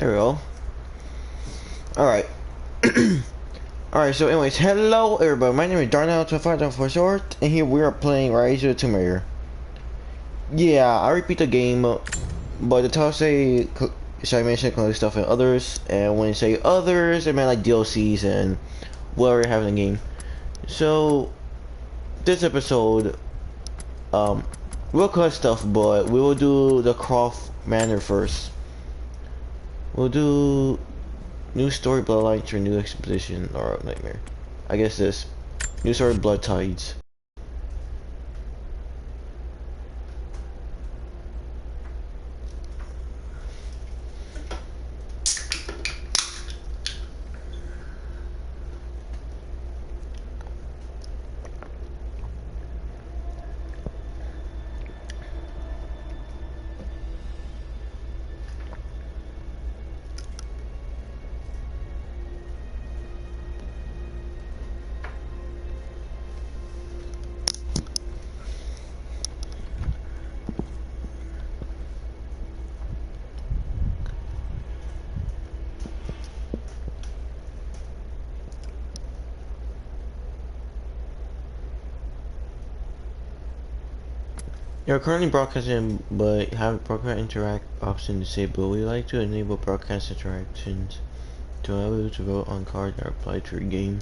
There we go. Alright. Alright, so anyways, hello everybody. My name is DarkKnight-LL25 for short, and here we are playing Rise of the Tomb Raider. Yeah, I repeat the game, but the title say should I mention collect stuff and others, and when I say others, I mean like DLCs and whatever you have in the game. So this episode, we'll collect stuff, but we will do the Croft Manor first. We'll do new story bloodlines or new exposition or nightmare. I guess this new story blood tides. You're currently broadcasting, but have broadcast interact option disabled. We like to enable broadcast interactions to allow you to vote on cards that apply to your game.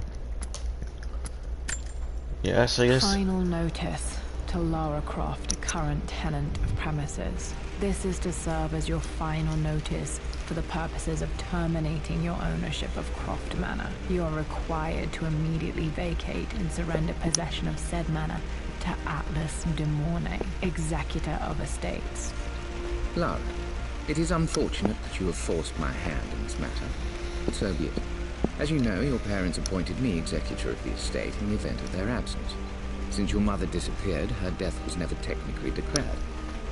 Yes, I guess. Final notice to Lara Croft, a current tenant of premises. This is to serve as your final notice for the purposes of terminating your ownership of Croft Manor. You are required to immediately vacate and surrender possession of said manor to Atlas de Mornay, executor of estates. Lara, it is unfortunate that you have forced my hand in this matter, but so be it. As you know, your parents appointed me executor of the estate in the event of their absence. Since your mother disappeared, her death was never technically declared,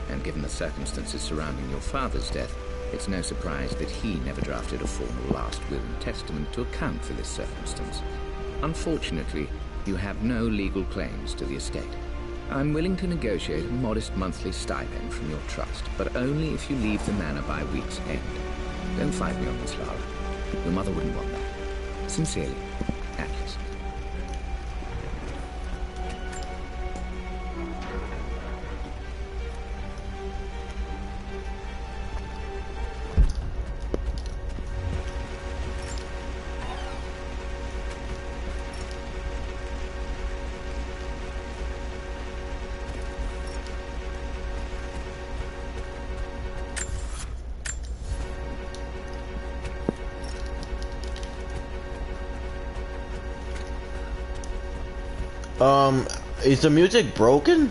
and given the circumstances surrounding your father's death, it's no surprise that he never drafted a formal last will and testament to account for this circumstance. Unfortunately, you have no legal claims to the estate. I'm willing to negotiate a modest monthly stipend from your trust, but only if you leave the manor by week's end. Don't fight me on this, Lara. Your mother wouldn't want that. Sincerely, Atlas. Is the music broken?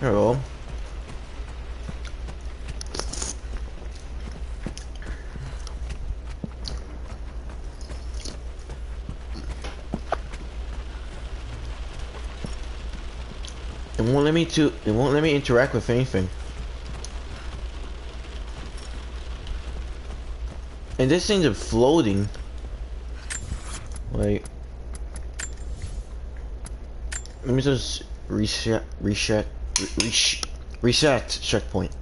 There we go. It won't let me interact with anything. And this thing's floating. Wait. Let me just reset checkpoint.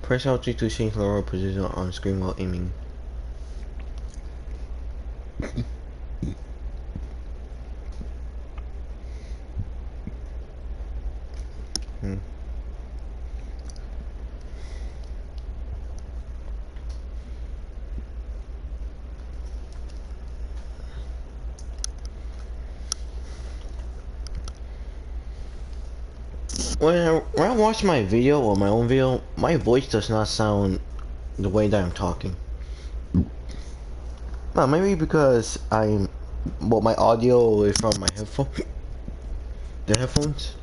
Press Alt to change lower position on screen while aiming. When I watch my video or my own video, my voice does not sound the way that I'm talking. No, maybe because my audio is from my headphone, the headphones.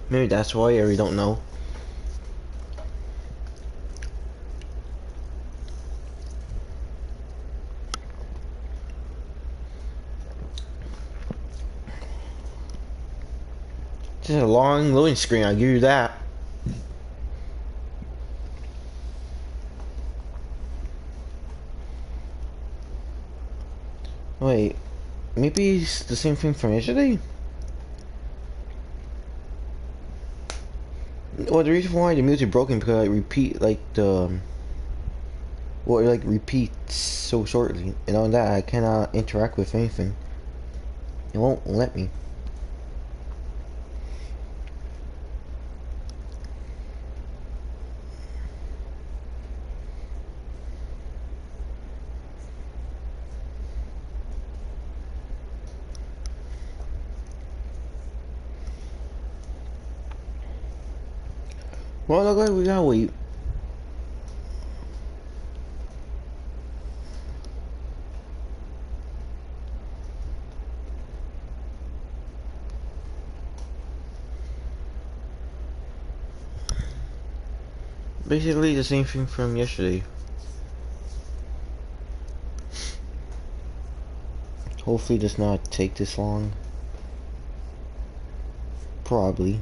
Maybe that's why. I really don't know. This is a long loading screen. I'll give you that. Wait, maybe it's the same thing from yesterday? Well, the reason why the music broken because I repeat like it like repeats so shortly, and on that I cannot interact with anything. It won't let me. Well, look like we gotta wait. Basically the same thing from yesterday. Hopefully it does not take this long. Probably.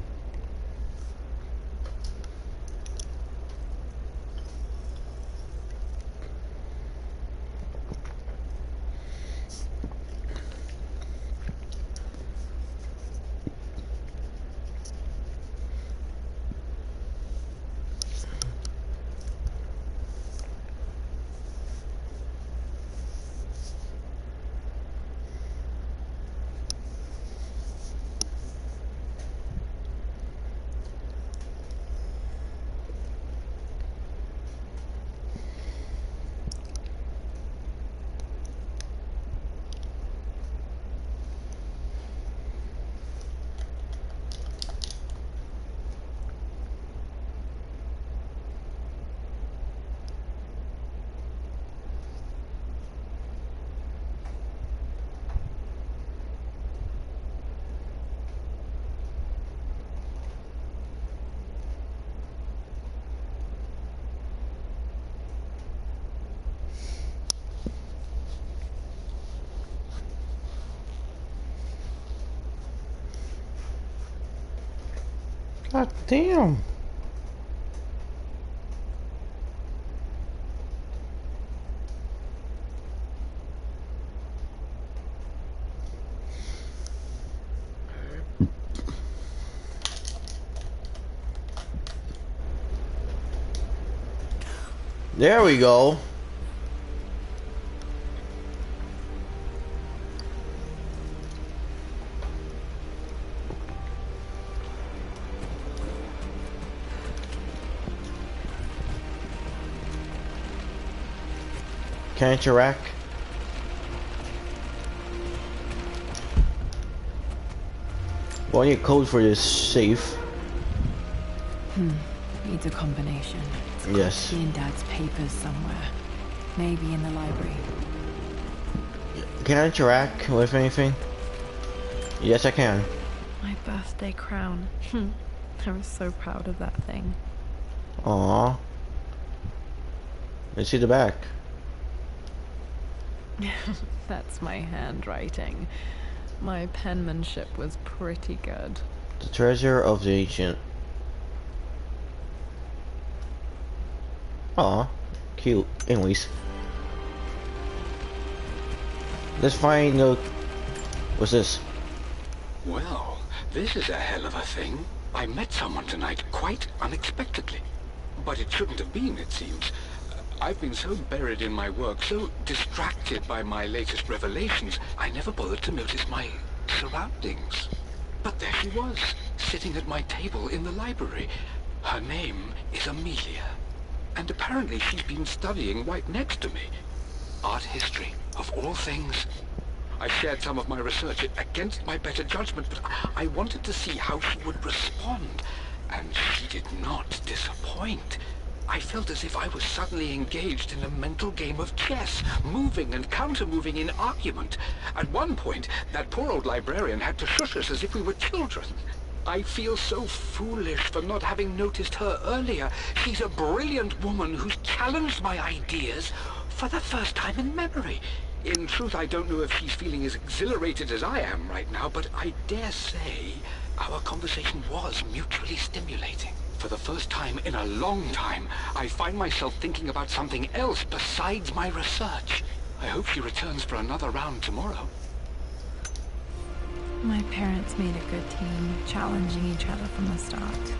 God damn. There we go. Can I interact? Well, I need a code for this safe. Needs a combination. It's Yes. got to be in Dad's papers somewhere. Maybe in the library. Can I interact with anything? Yes, I can. My birthday crown. I was so proud of that thing. Aww. Let's see the back. That's my handwriting. My penmanship was pretty good. The treasure of the ancient. Aw, cute. Anyways, let's find the. What's this? Well, this is a hell of a thing. I met someone tonight quite unexpectedly. But it shouldn't have been, it seems. I've been so buried in my work, so distracted by my latest revelations, I never bothered to notice my surroundings. But there she was, sitting at my table in the library. Her name is Amelia. And apparently she's been studying right next to me. Art history, of all things. I shared some of my research against my better judgment, but I wanted to see how she would respond. And she did not disappoint. I felt as if I was suddenly engaged in a mental game of chess, moving and counter-moving in argument. At one point, that poor old librarian had to shush us as if we were children. I feel so foolish for not having noticed her earlier. She's a brilliant woman who's challenged my ideas for the first time in memory. In truth, I don't know if she's feeling as exhilarated as I am right now, but I dare say our conversation was mutually stimulating. For the first time in a long time, I find myself thinking about something else besides my research. I hope she returns for another round tomorrow. My parents made a good team, challenging each other from the start.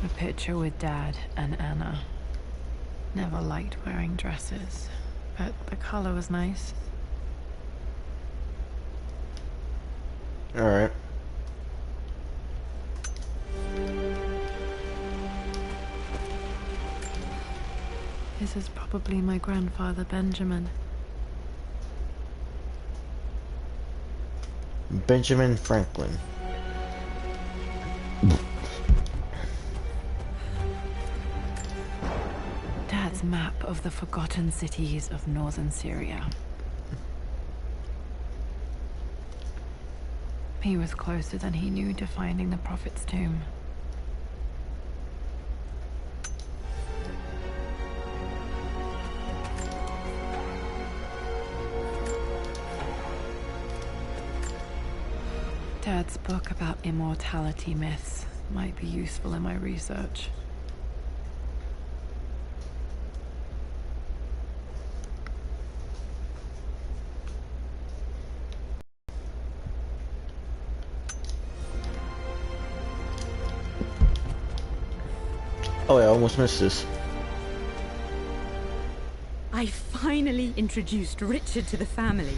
A picture with Dad and Anna. Never liked wearing dresses, but the color was nice. Alright. This is probably my grandfather Benjamin. Benjamin Franklin. Dad's map of the forgotten cities of northern Syria. He was closer than he knew to finding the Prophet's tomb. Dad's book about immortality myths might be useful in my research. Oh, I almost missed this. I finally introduced Richard to the family.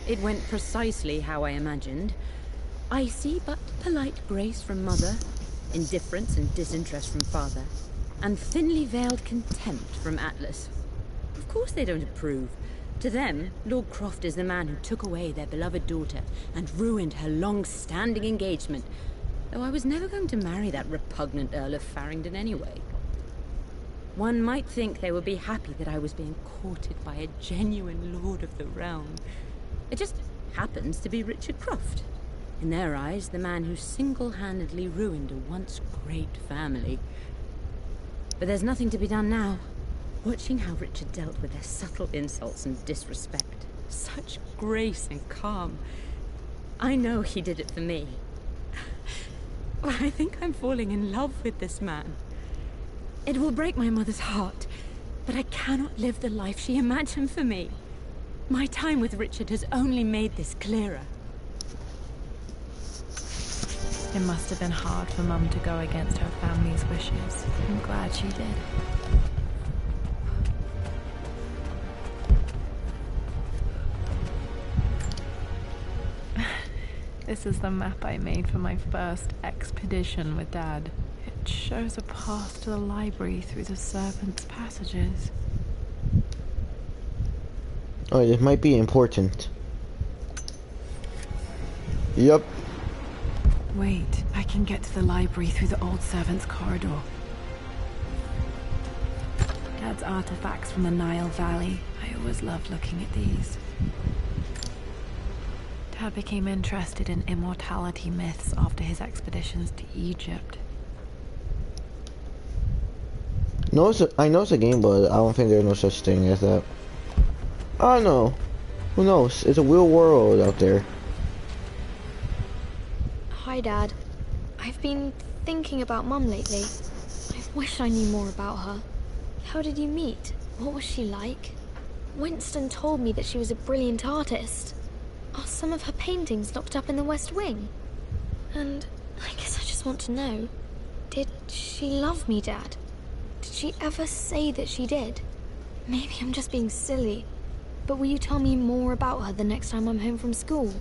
It went precisely how I imagined. I see but polite grace from Mother, indifference and disinterest from Father, and thinly veiled contempt from Atlas. Of course they don't approve. To them, Lord Croft is the man who took away their beloved daughter and ruined her long-standing engagement, though I was never going to marry that repugnant Earl of Farringdon anyway. One might think they would be happy that I was being courted by a genuine Lord of the Realm. It just happens to be Richard Croft. In their eyes, the man who single-handedly ruined a once great family. But there's nothing to be done now. Watching how Richard dealt with their subtle insults and disrespect. Such grace and calm. I know he did it for me. But I think I'm falling in love with this man. It will break my mother's heart, but I cannot live the life she imagined for me. My time with Richard has only made this clearer. It must have been hard for Mum to go against her family's wishes. I'm glad she did. This is the map I made for my first expedition with Dad. It shows a path to the library through the servants' passages. Oh, this might be important. Yep. Wait, I can get to the library through the old servants' corridor. Dad's artifacts from the Nile Valley. I always loved looking at these. Dad became interested in immortality myths after his expeditions to Egypt. No, I know it's a game, but I don't think there's no such thing as that. I don't know. Who knows? It's a real world out there. Hi, Dad. I've been thinking about Mum lately. I wish I knew more about her. How did you meet? What was she like? Winston told me that she was a brilliant artist. Are some of her paintings locked up in the West Wing? And I guess I just want to know, did she love me, Dad? Did she ever say that she did? Maybe I'm just being silly, but will you tell me more about her the next time I'm home from school?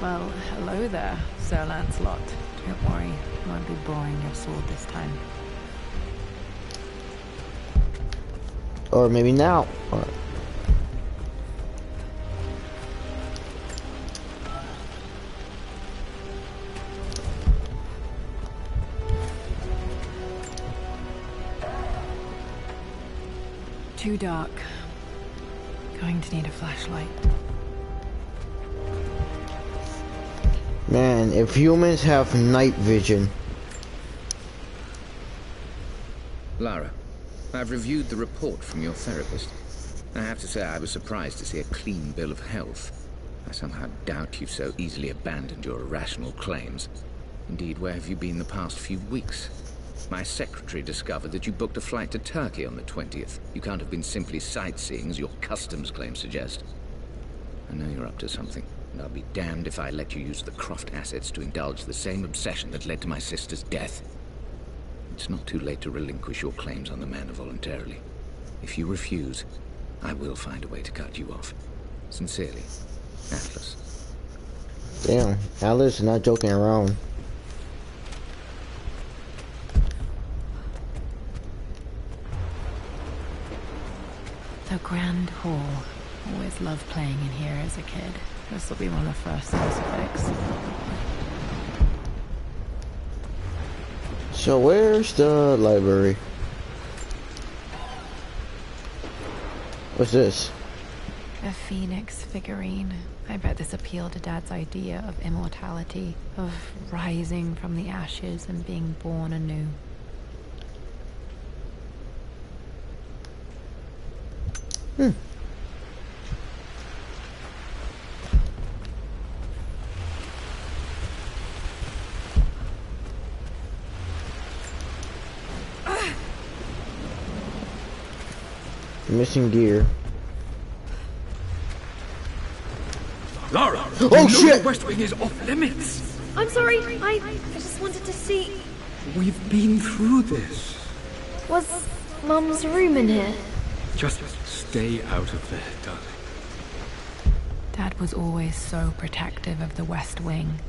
Well, hello there, Sir Lancelot. Don't worry, I won't be boring your sword this time. Or maybe now. Or... Too dark. Going to need a flashlight. Man, if humans have night vision. Lara, I've reviewed the report from your therapist. I have to say I was surprised to see a clean bill of health. I somehow doubt you've so easily abandoned your irrational claims. Indeed, where have you been the past few weeks? My secretary discovered that you booked a flight to Turkey on the 20th. You can't have been simply sightseeing, as your customs claims suggest. I know you're up to something, and I'll be damned if I let you use the Croft assets to indulge the same obsession that led to my sister's death. It's not too late to relinquish your claims on the manor voluntarily. If you refuse, I will find a way to cut you off. Sincerely, Atlas. Damn, Atlas is not joking around. The Grand Hall. Always loved playing in here as a kid. This will be one of the first things to fix. So where's the library? What's this? A phoenix figurine. I bet this appealed to Dad's idea of immortality, of rising from the ashes and being born anew. Missing gear. Lara! Oh shit! The West Wing is off limits! I'm sorry, I just wanted to see... We've been through this. Was Mum's room in here? Just stay out of there, darling. Dad was always so protective of the West Wing.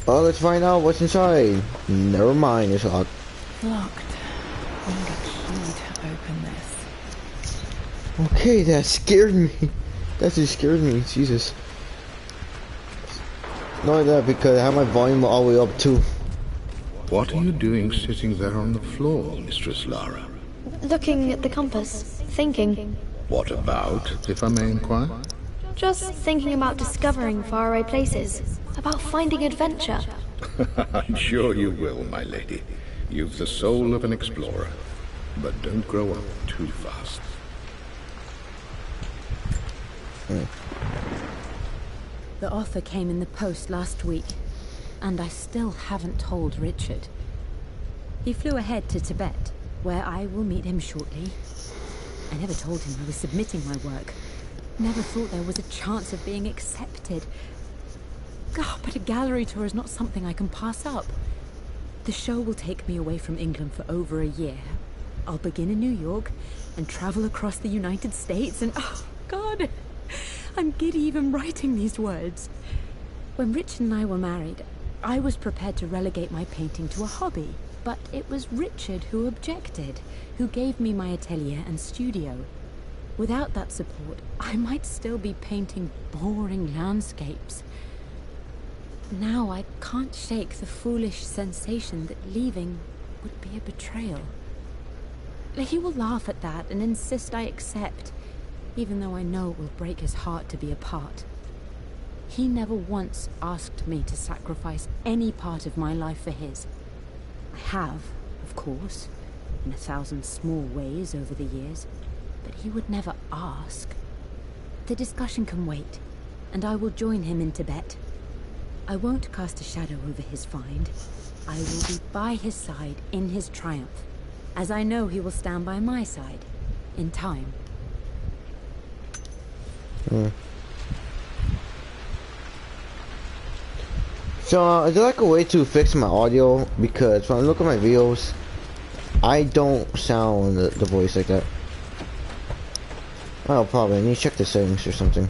Well, let's find out what's inside. Never mind, it's locked. Locked. I need a key to open this. Okay, that scared me. That just scared me, Jesus. Not only that, because I have my volume all the way up too. What are you doing sitting there on the floor, Mistress Lara? Looking at the compass, thinking. What about, if I may inquire? Just thinking about discovering faraway places, about finding adventure. I'm sure you will, my lady. You've the soul of an explorer. But don't grow up too fast. The offer came in the post last week, and I still haven't told Richard. He flew ahead to Tibet, where I will meet him shortly. I never told him I was submitting my work. Never thought there was a chance of being accepted. God, but a gallery tour is not something I can pass up. The show will take me away from England for over a year. I'll begin in New York and travel across the United States and... oh, God! I'm giddy even writing these words. When Richard and I were married, I was prepared to relegate my painting to a hobby. But it was Richard who objected, who gave me my atelier and studio. Without that support, I might still be painting boring landscapes. Now I can't shake the foolish sensation that leaving would be a betrayal. He will laugh at that and insist I accept, even though I know it will break his heart to be apart. He never once asked me to sacrifice any part of my life for his. I have, of course, in 1,000 small ways over the years, but he would never ask. The discussion can wait, and I will join him in Tibet. I won't cast a shadow over his find. I will be by his side in his triumph, as I know he will stand by my side, in time. So, is there like a way to fix my audio? Because when I look at my videos, I don't sound the voice like that. Oh, probably. I need to check the settings or something.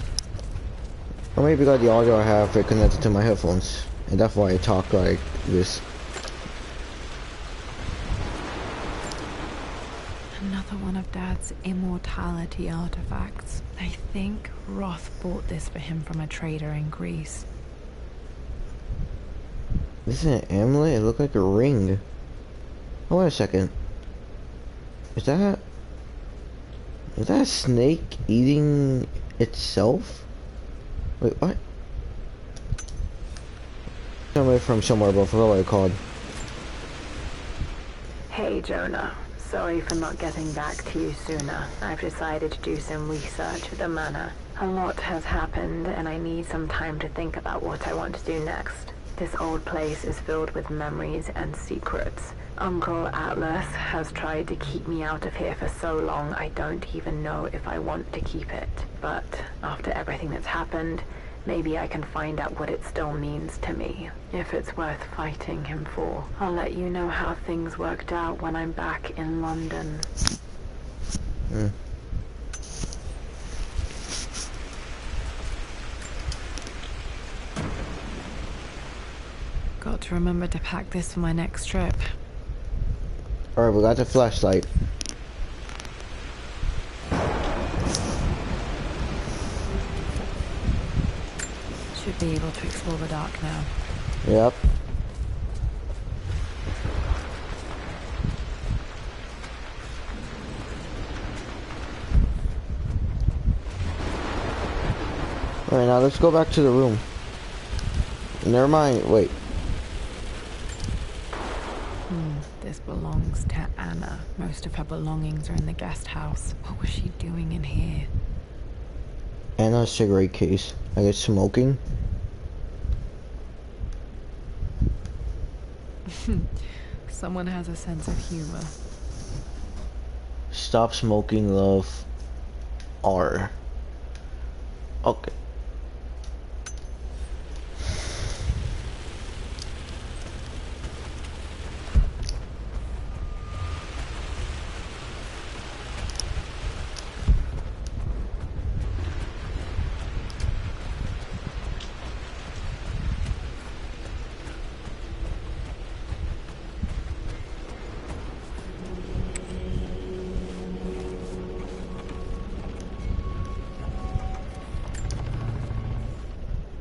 Or maybe because the audio I have it connected to my headphones. And that's why I talk like this. Another one of Dad's Dad's immortality artifacts. I think Roth bought this for him from a trader in Greece. This is an amulet? It looked like a ring. Oh, wait a second. Is that a snake eating itself? Wait, what? Somewhere from somewhere, but I forgot what it called. Hey, Jonah. Sorry for not getting back to you sooner. I've decided to do some research at the manor. A lot has happened, and I need some time to think about what I want to do next. This old place is filled with memories and secrets. Uncle Atlas has tried to keep me out of here for so long, I don't even know if I want to keep it. But after everything that's happened, maybe I can find out what it still means to me. If it's worth fighting him for. I'll let you know how things worked out when I'm back in London. Got to remember to pack this for my next trip. Alright, we got the flashlight. Should be able to explore the dark now. Yep. Alright, now let's go back to the room. Never mind, wait. This belongs to Anna. Most of her belongings are in the guest house. What was she doing in here? Anna's cigarette case. I guess smoking. Someone has a sense of humor. Stop smoking, love. R. Okay.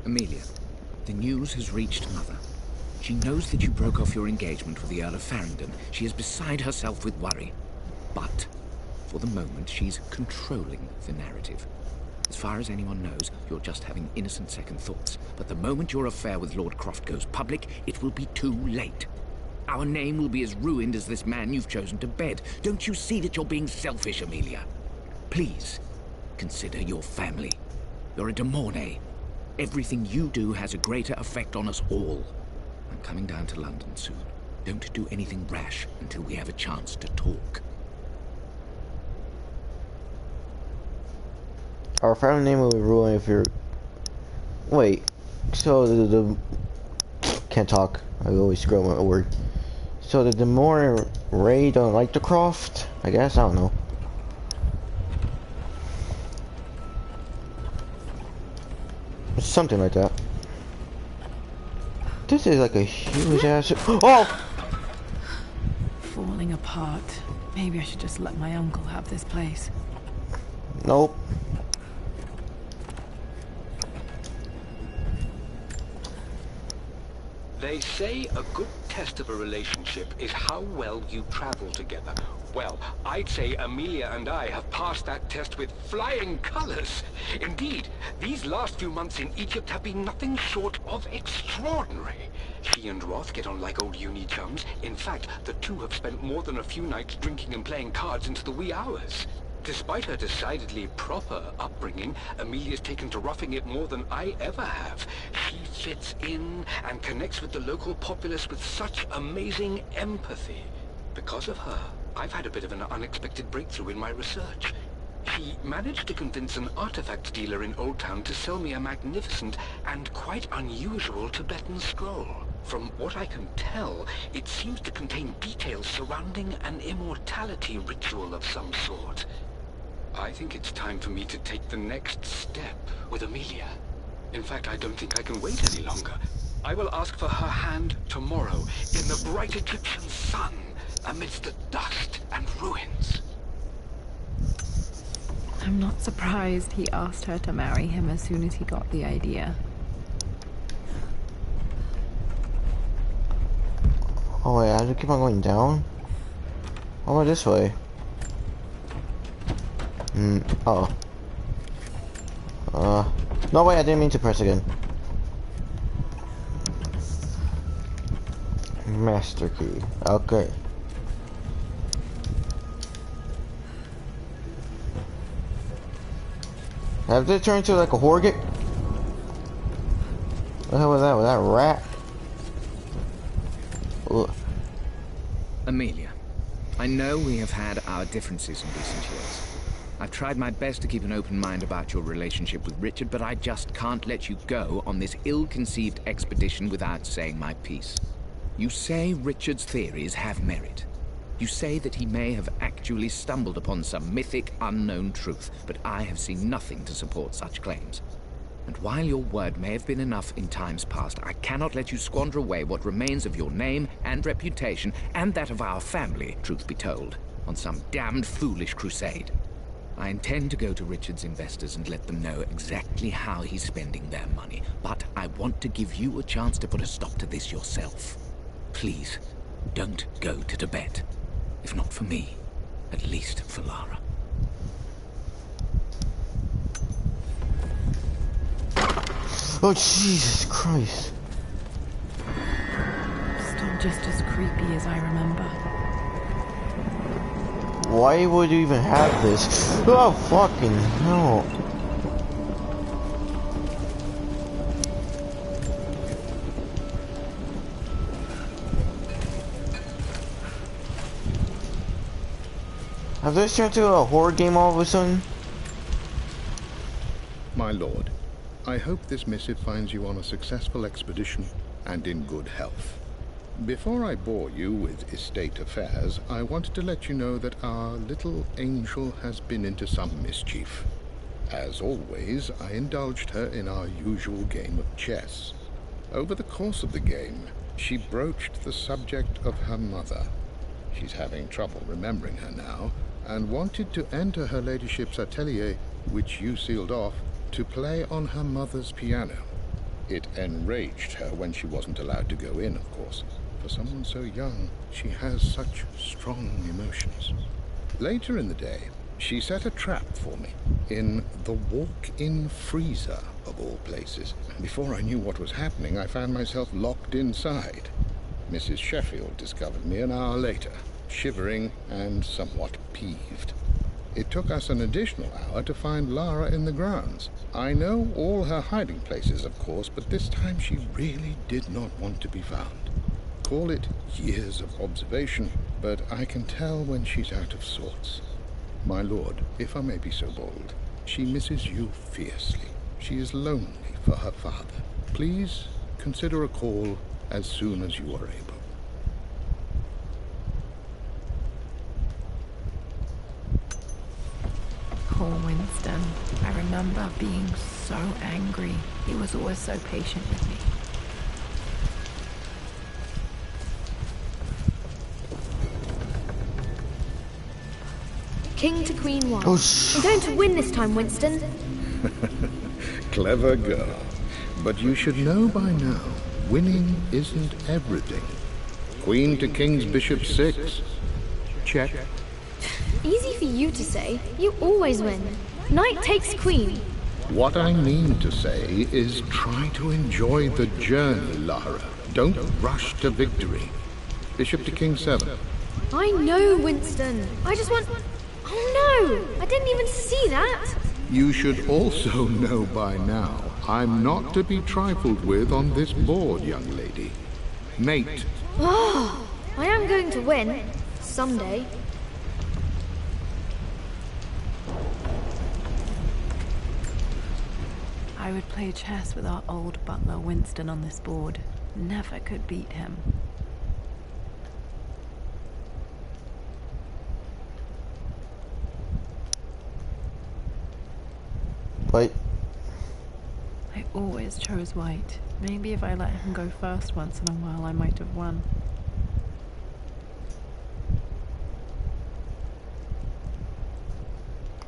Amelia, the news has reached Mother. She knows that you broke off your engagement with the Earl of Farringdon. She is beside herself with worry. But, for the moment, she's controlling the narrative. As far as anyone knows, you're just having innocent second thoughts. But the moment your affair with Lord Croft goes public, it will be too late. Our name will be as ruined as this man you've chosen to bed. Don't you see that you're being selfish, Amelia? Please, consider your family. You're a de Mornay. Everything you do has a greater effect on us all. I'm coming down to London soon. Don't do anything rash until we have a chance to talk. Our family name will be ruined if you're... Wait. So the... Can't talk. I always screw up my word. So the more Ray don't like the Croft? I guess? I don't know. Something like that. This is like a huge ass. Oh! Falling apart. Maybe I should just let my uncle have this place. Nope. They say a good test of a relationship is how well you travel together. Well, I'd say Amelia and I have passed that test with flying colors. Indeed, these last few months in Egypt have been nothing short of extraordinary. She and Roth get on like old uni chums. In fact, the two have spent more than a few nights drinking and playing cards into the wee hours. Despite her decidedly proper upbringing, Amelia's taken to roughing it more than I ever have. She fits in and connects with the local populace with such amazing empathy. Because of her, I've had a bit of an unexpected breakthrough in my research. She managed to convince an artifact dealer in Old Town to sell me a magnificent and quite unusual Tibetan scroll. From what I can tell, it seems to contain details surrounding an immortality ritual of some sort. I think it's time for me to take the next step with Amelia. In fact, I don't think I can wait any longer. I will ask for her hand tomorrow in the bright Egyptian sun amidst the dust and ruins. I'm not surprised he asked her to marry him as soon as he got the idea. Oh wait, I have to keep on going down? How about this way? Oh. No wait, I didn't mean to press again. Master key. Okay. Have they turned into like a horror game? What the hell was that? Was that a rat? Ugh. Amelia, I know we have had our differences in recent years. I've tried my best to keep an open mind about your relationship with Richard, but I just can't let you go on this ill-conceived expedition without saying my piece. You say Richard's theories have merit. You say that he may have actually stumbled upon some mythic, unknown truth, but I have seen nothing to support such claims. And while your word may have been enough in times past, I cannot let you squander away what remains of your name and reputation, and that of our family, truth be told, on some damned foolish crusade. I intend to go to Richard's investors and let them know exactly how he's spending their money, but I want to give you a chance to put a stop to this yourself. Please, don't go to Tibet. If not for me, at least for Lara. Oh Jesus Christ. Still just as creepy as I remember. Why would you even have this? Oh fucking hell. Have this turned into a horror game all of a sudden? My lord, I hope this missive finds you on a successful expedition and in good health. Before I bore you with estate affairs, I wanted to let you know that our little angel has been into some mischief. As always, I indulged her in our usual game of chess. Over the course of the game, she broached the subject of her mother. She's having trouble remembering her now, and wanted to enter her ladyship's atelier, which you sealed off, to play on her mother's piano. It enraged her when she wasn't allowed to go in, of course. For someone so young, she has such strong emotions. Later in the day, she set a trap for me in the walk-in freezer, of all places. Before I knew what was happening, I found myself locked inside. Mrs. Sheffield discovered me an hour later, shivering and somewhat peeved. It took us an additional hour to find Lara in the grounds. I know all her hiding places, of course, but this time she really did not want to be found. Call it years of observation, but I can tell when she's out of sorts. My lord, if I may be so bold, she misses you fiercely. She is lonely for her father. Please consider a call as soon as you are able. Poor Winston. I remember being so angry. He was always so patient with me. King to queen one. Oh, We're going to win this time, Winston. Clever girl. But you should know by now, winning isn't everything. Queen to king's bishop 6. Check. Easy for you to say. You always win. Knight takes queen. What I mean to say is try to enjoy the journey, Lara. Don't rush to victory. Bishop to king 7. I know, Winston. I just want... Oh no! I didn't even see that! You should also know by now, I'm not to be trifled with on this board, young lady. Mate. Oh, I am going to win. Someday. I would play chess with our old butler Winston on this board. Never could beat him. Wait. I always chose white. Maybe if I let him go first once in a while, I might have won.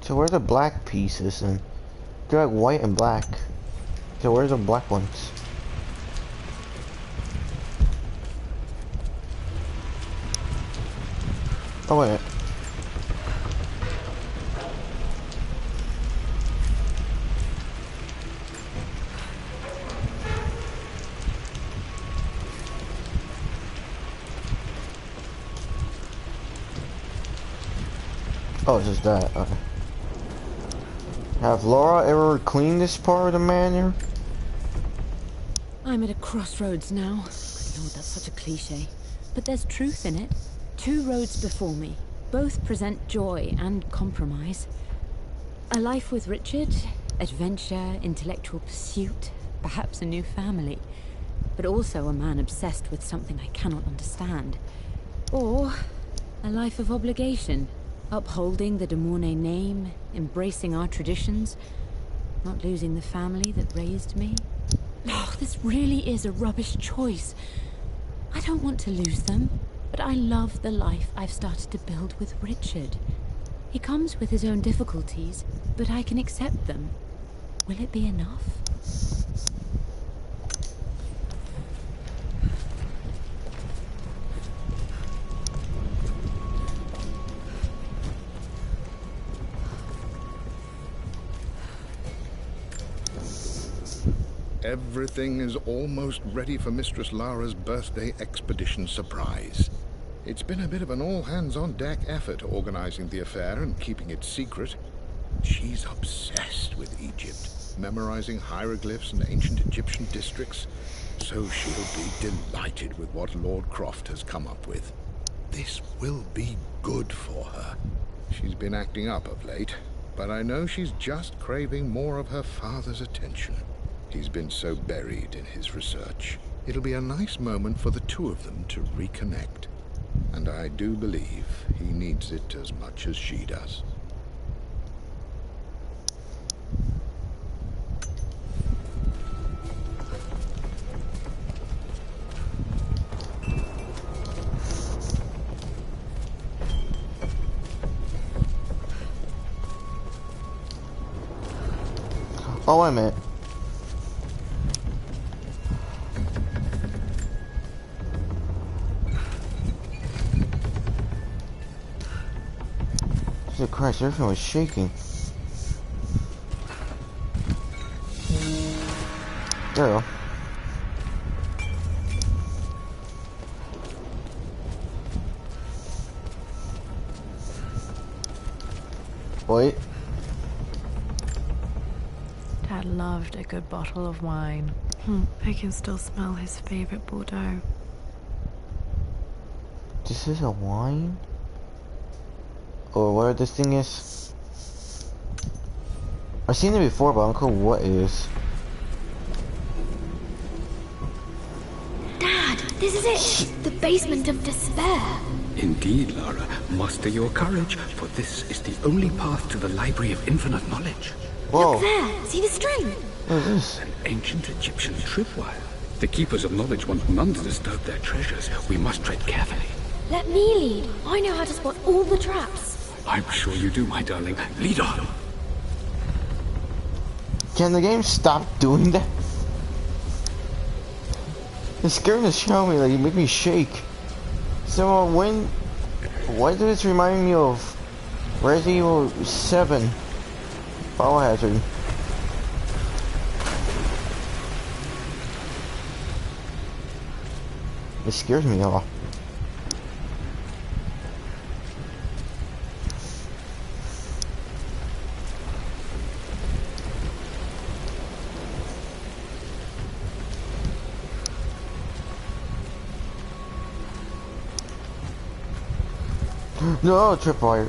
So where's the black pieces? And they're like white and black. So where's the black ones? Oh wait. Oh, it's just that. Okay. Have Laura ever cleaned this part of the manor? I'm at a crossroads now. Lord, that's such a cliche. But there's truth in it. Two roads before me. Both present joy and compromise. A life with Richard, adventure, intellectual pursuit, perhaps a new family. But also a man obsessed with something I cannot understand. Or a life of obligation. Upholding the De Mornay name, embracing our traditions, not losing the family that raised me. Oh, this really is a rubbish choice. I don't want to lose them, but I love the life I've started to build with Richard. He comes with his own difficulties, but I can accept them. Will it be enough? Everything is almost ready for Mistress Lara's birthday expedition surprise. It's been a bit of an all-hands-on-deck effort organizing the affair and keeping it secret. She's obsessed with Egypt, memorizing hieroglyphs and ancient Egyptian districts, so she'll be delighted with what Lord Croft has come up with. This will be good for her. She's been acting up of late, but I know she's just craving more of her father's attention. He's been so buried in his research. It'll be a nice moment for the two of them to reconnect. And I do believe he needs it as much as she does. Oh, wait a minute. Jesus Christ, everything was shaking. There we go. Wait. Dad loved a good bottle of wine. I can still smell his favorite Bordeaux. This is a wine? Or whatever this thing is? I've seen it before, but I don't know what it is. Dad, this is it! The basement of despair! Indeed, Lara. Muster your courage, for this is the only path to the Library of Infinite Knowledge. Whoa. Look there! See the string? What is this? An ancient Egyptian tripwire. The Keepers of Knowledge want none to disturb their treasures. We must tread carefully. Let me lead. I know how to spot all the traps. I'm sure you do, my darling. Lead on. Can the game stop doing that? It's scaring the shit out of me, like it make me shake. So why does this remind me of Resident Evil 7 Biohazard? It scares me a lot. No, tripwire.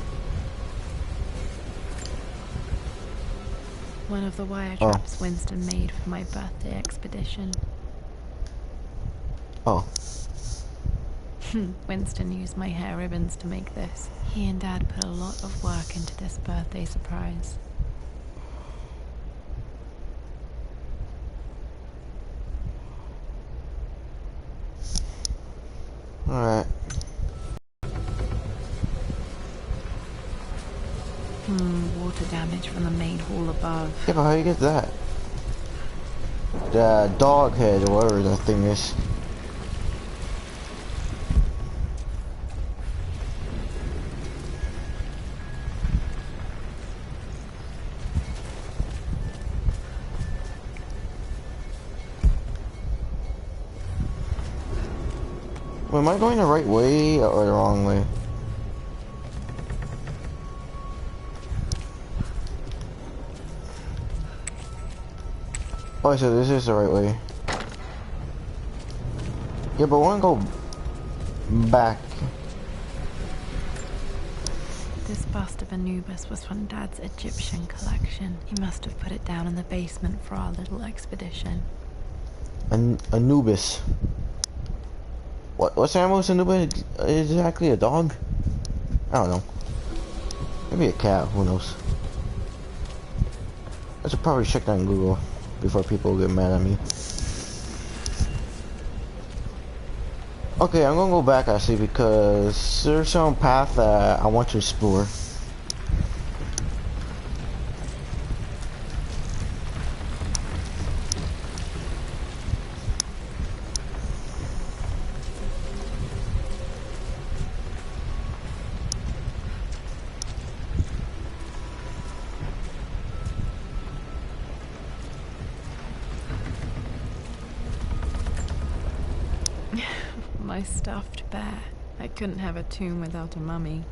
One of the wire traps Winston made for my birthday expedition. Oh. Winston used my hair ribbons to make this. He and Dad put a lot of work into this birthday surprise. Alright. water damage from the main hall above. Yeah, but how do you get that? The dog head or whatever that thing is. Am I going the right way or the wrong way? Oh, so this is the right way. Yeah, but I want to go back. This bust of Anubis was from Dad's Egyptian collection. He must have put it down in the basement for our little expedition. Anubis. What's the animal Anubis? Is it exactly a dog? I don't know. Maybe a cat, who knows? I should probably check that on Google before people get mad at me. Okay, I'm gonna go back actually because there's some path that I want to explore. My stuffed bear. I couldn't have a tomb without a mummy.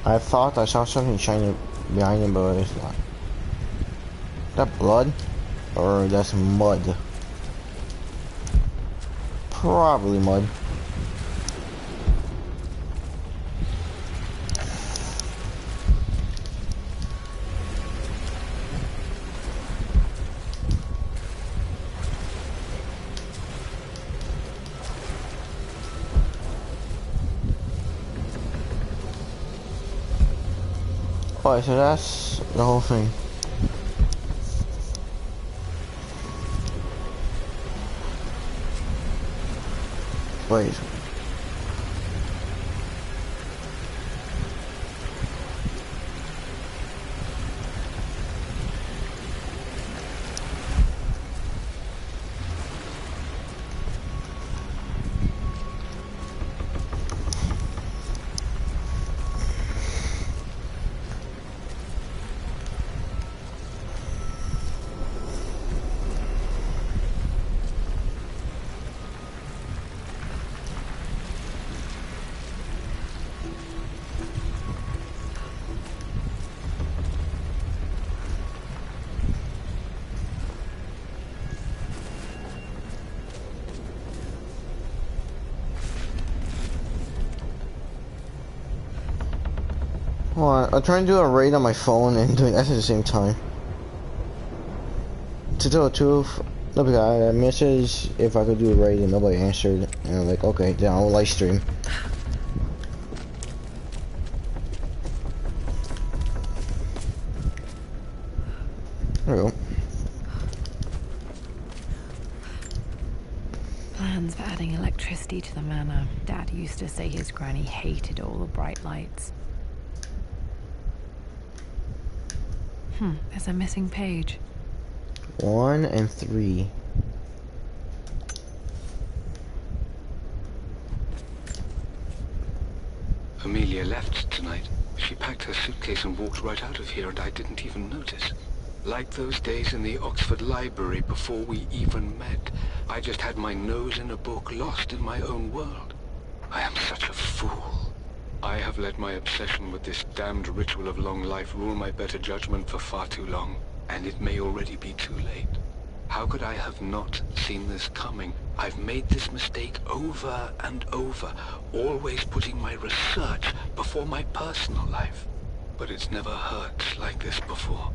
I thought I saw something shiny behind him, but it's not. Is that blood? Or that's mud? Probably mud. Alright, so that's the whole thing. Wait. I'm trying to do a raid on my phone and doing that at the same time. To tell the truth, nobody got a message if I could do a raid and nobody answered. And I'm like, okay, then I'll live stream. There we go. Plans for adding electricity to the manor. Dad used to say his granny hated all the bright lights. There's a missing page. 1 and 3. Amelia left tonight. She packed her suitcase and walked right out of here, and I didn't even notice. Like those days in the Oxford Library before we even met, I just had my nose in a book, lost in my own world. I am such a fool. I have let my obsession with this damned ritual of long life rule my better judgment for far too long, and it may already be too late. How could I have not seen this coming? I've made this mistake over and over, always putting my research before my personal life. But it's never hurt like this before.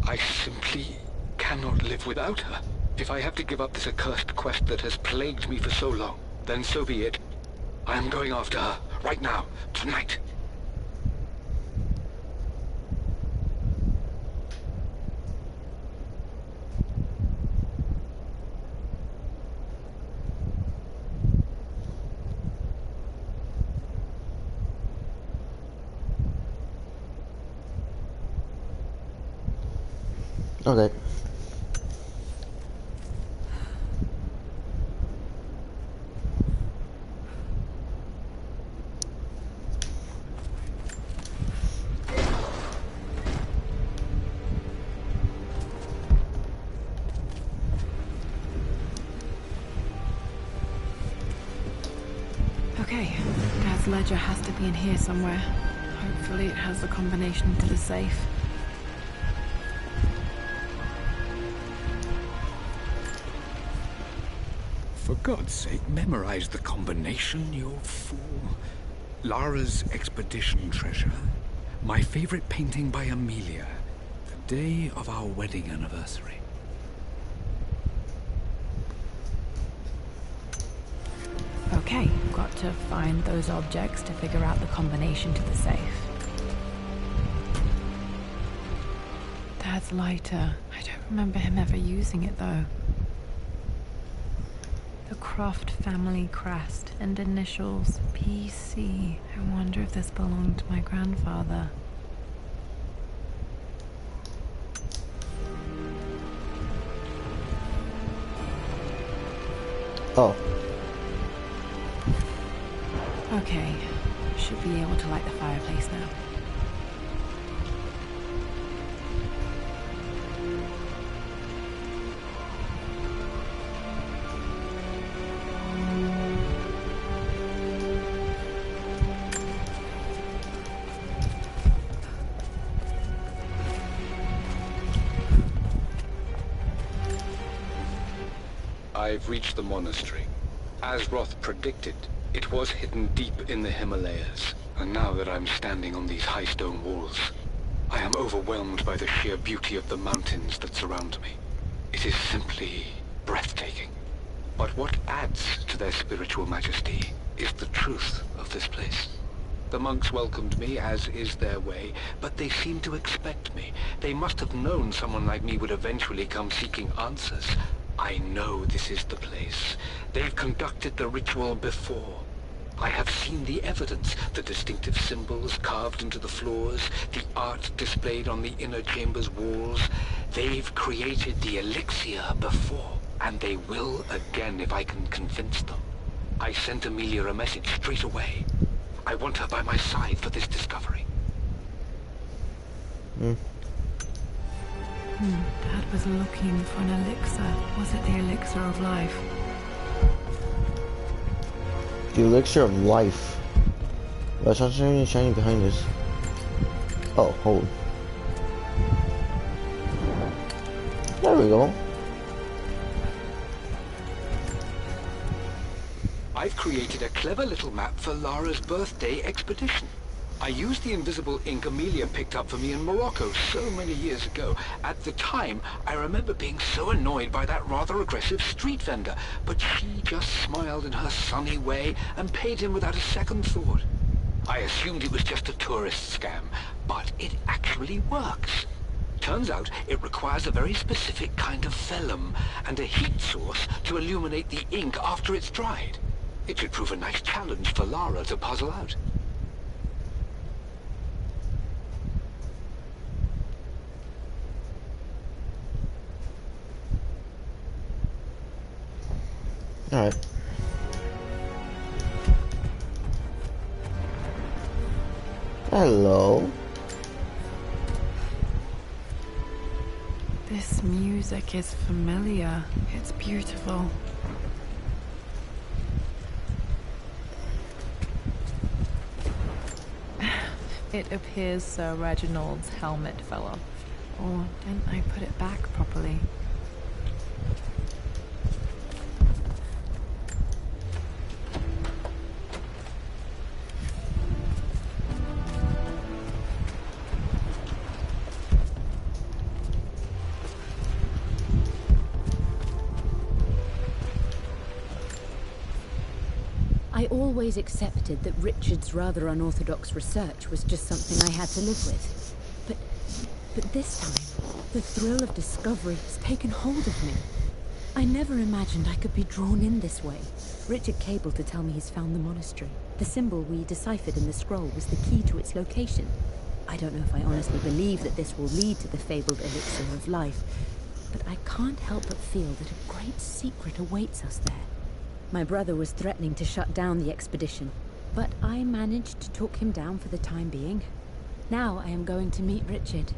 I simply cannot live without her. If I have to give up this accursed quest that has plagued me for so long, then so be it. I am going after her, right now, tonight. Okay. Okay, Dad's ledger has to be in here somewhere. Hopefully it has the combination to the safe. For God's sake, memorize the combination, you fool. Lara's expedition treasure. My favorite painting by Amelia. The day of our wedding anniversary. Okay, got to find those objects to figure out the combination to the safe. Dad's lighter. I don't remember him ever using it though. The Croft family crest and initials PC. I wonder if this belonged to my grandfather. Oh. Okay, should be able to light the fireplace now. I've reached the monastery. As Roth predicted, it was hidden deep in the Himalayas. And now that I'm standing on these high stone walls, I am overwhelmed by the sheer beauty of the mountains that surround me. It is simply breathtaking. But what adds to their spiritual majesty is the truth of this place. The monks welcomed me, as is their way, but they seemed to expect me. They must have known someone like me would eventually come seeking answers. I know this is the place. They've conducted the ritual before. I have seen the evidence, the distinctive symbols carved into the floors, the art displayed on the inner chamber's walls. They've created the elixir before, and they will again if I can convince them. I sent Amelia a message straight away. I want her by my side for this discovery. Dad was looking for an elixir. Was it the elixir of life? The elixir of life. What's something shiny behind this? Oh, hold. There we go. I've created a clever little map for Lara's birthday expedition. I used the invisible ink Amelia picked up for me in Morocco so many years ago. At the time, I remember being so annoyed by that rather aggressive street vendor, but she just smiled in her sunny way and paid him without a second thought. I assumed it was just a tourist scam, but it actually works. Turns out it requires a very specific kind of vellum and a heat source to illuminate the ink after it's dried. It should prove a nice challenge for Lara to puzzle out. Alright. Hello. This music is familiar. It's beautiful. It appears Sir Reginald's helmet fell off. Or didn't I put it back properly? I always accepted that Richard's rather unorthodox research was just something I had to live with. But this time, the thrill of discovery has taken hold of me. I never imagined I could be drawn in this way. Richard cabled to tell me he's found the monastery. The symbol we deciphered in the scroll was the key to its location. I don't know if I honestly believe that this will lead to the fabled elixir of life, but I can't help but feel that a great secret awaits us there. My brother was threatening to shut down the expedition, but I managed to talk him down for the time being. Now I am going to meet Richard.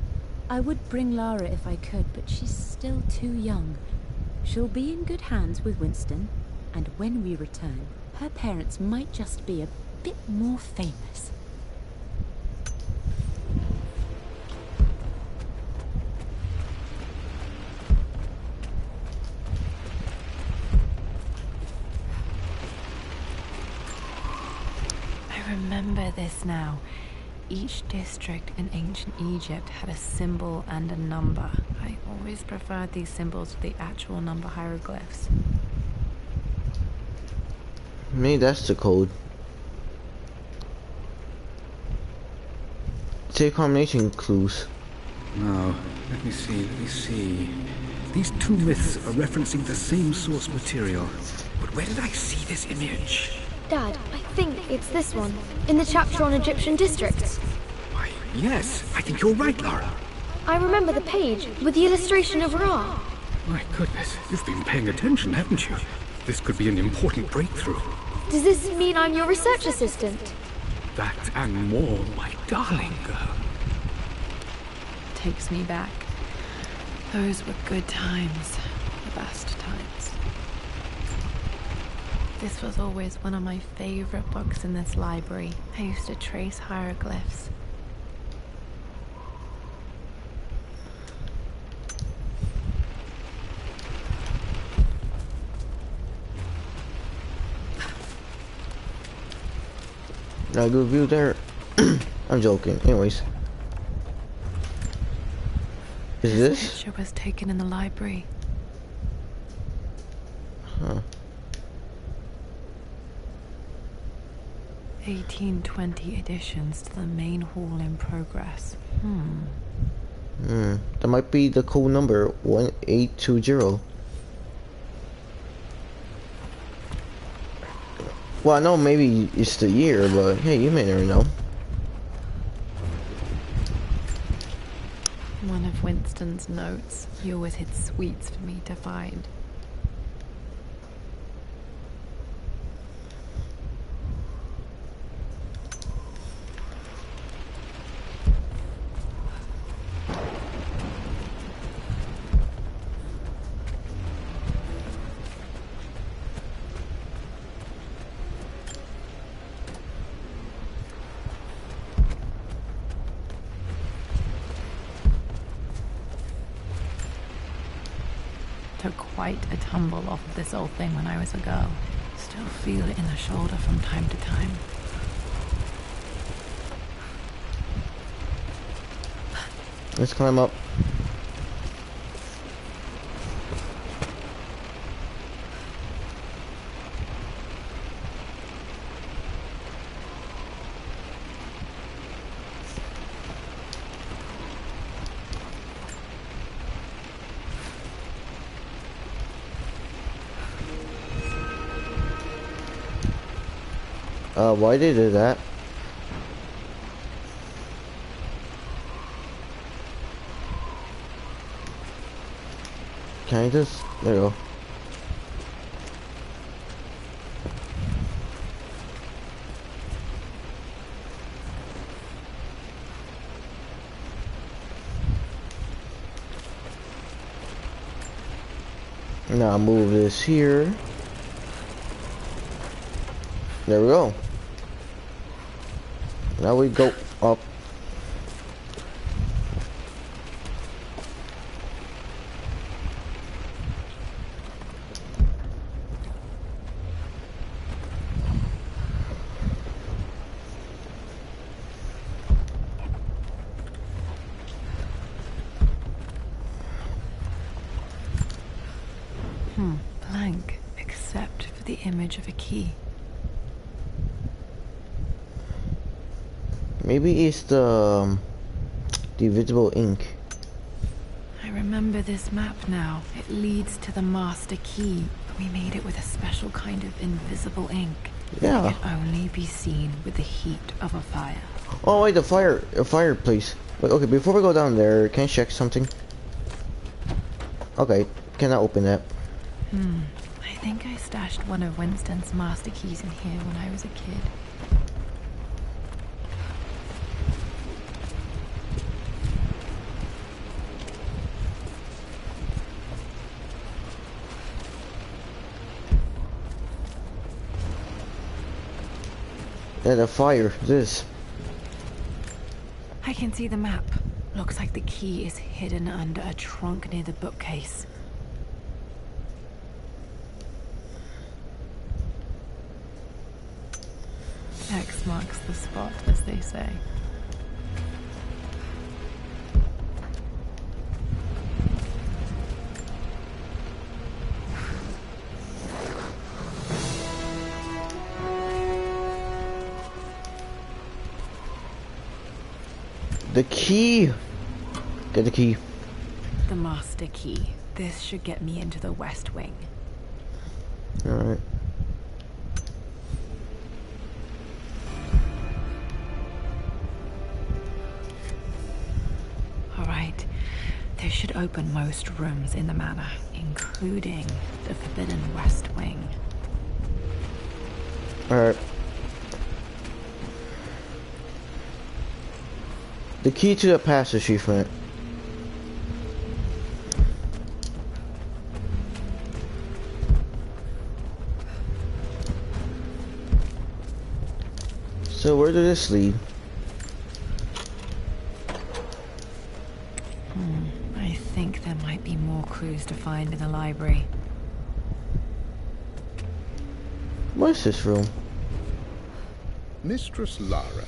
I would bring Lara if I could, but she's still too young. She'll be in good hands with Winston, and when we return, her parents might just be a bit more famous. I remember this now. Each district in ancient Egypt had a symbol and a number. I always preferred these symbols to the actual number hieroglyphs. Maybe that's the code. Take combination clues. Now, let me see. These two myths are referencing the same source material. But where did I see this image? Dad, I think it's this one, in the chapter on Egyptian districts. Why, yes, I think you're right, Lara. I remember the page with the illustration of Ra. My goodness, you've been paying attention, haven't you? This could be an important breakthrough. Does this mean I'm your research assistant? That and more, my darling girl. Takes me back. Those were good times. The best times. This was always one of my favorite books in this library. I used to trace hieroglyphs. Got a good view there. I'm joking. Anyways. Is this? Picture was taken in the library. Huh. 1820 additions to the main hall in progress. That might be the code number 1820. Well, I know maybe it's the year, but hey, you may never know. One of Winston's notes. He always hid sweets for me to find. Took quite a tumble off of this old thing when I was a girl. Still feel it in the shoulder from time to time. Let's climb up. Why did they do that? Can I just... There you go. Now move this here. There we go. Now we go up. Blank, except for the image of a key. Maybe it's the invisible ink. I remember this map now. It leads to the master key. We made it with a special kind of invisible ink. Yeah. It could only be seen with the heat of a fire. Oh wait, the fireplace. Wait, okay, before we go down there, can I check something? Okay, cannot open that. I think I stashed one of Winston's master keys in here when I was a kid. Yeah, the fire. This. I can see the map. Looks like the key is hidden under a trunk near the bookcase. X marks the spot, as they say. The key. Get the key. The master key. This should get me into the West Wing. Alright. Alright. This should open most rooms in the manor, including the Forbidden West Wing. Alright. The key to the past achievement. So where did this lead? I think there might be more clues to find in the library. What's this room? Mistress Lara,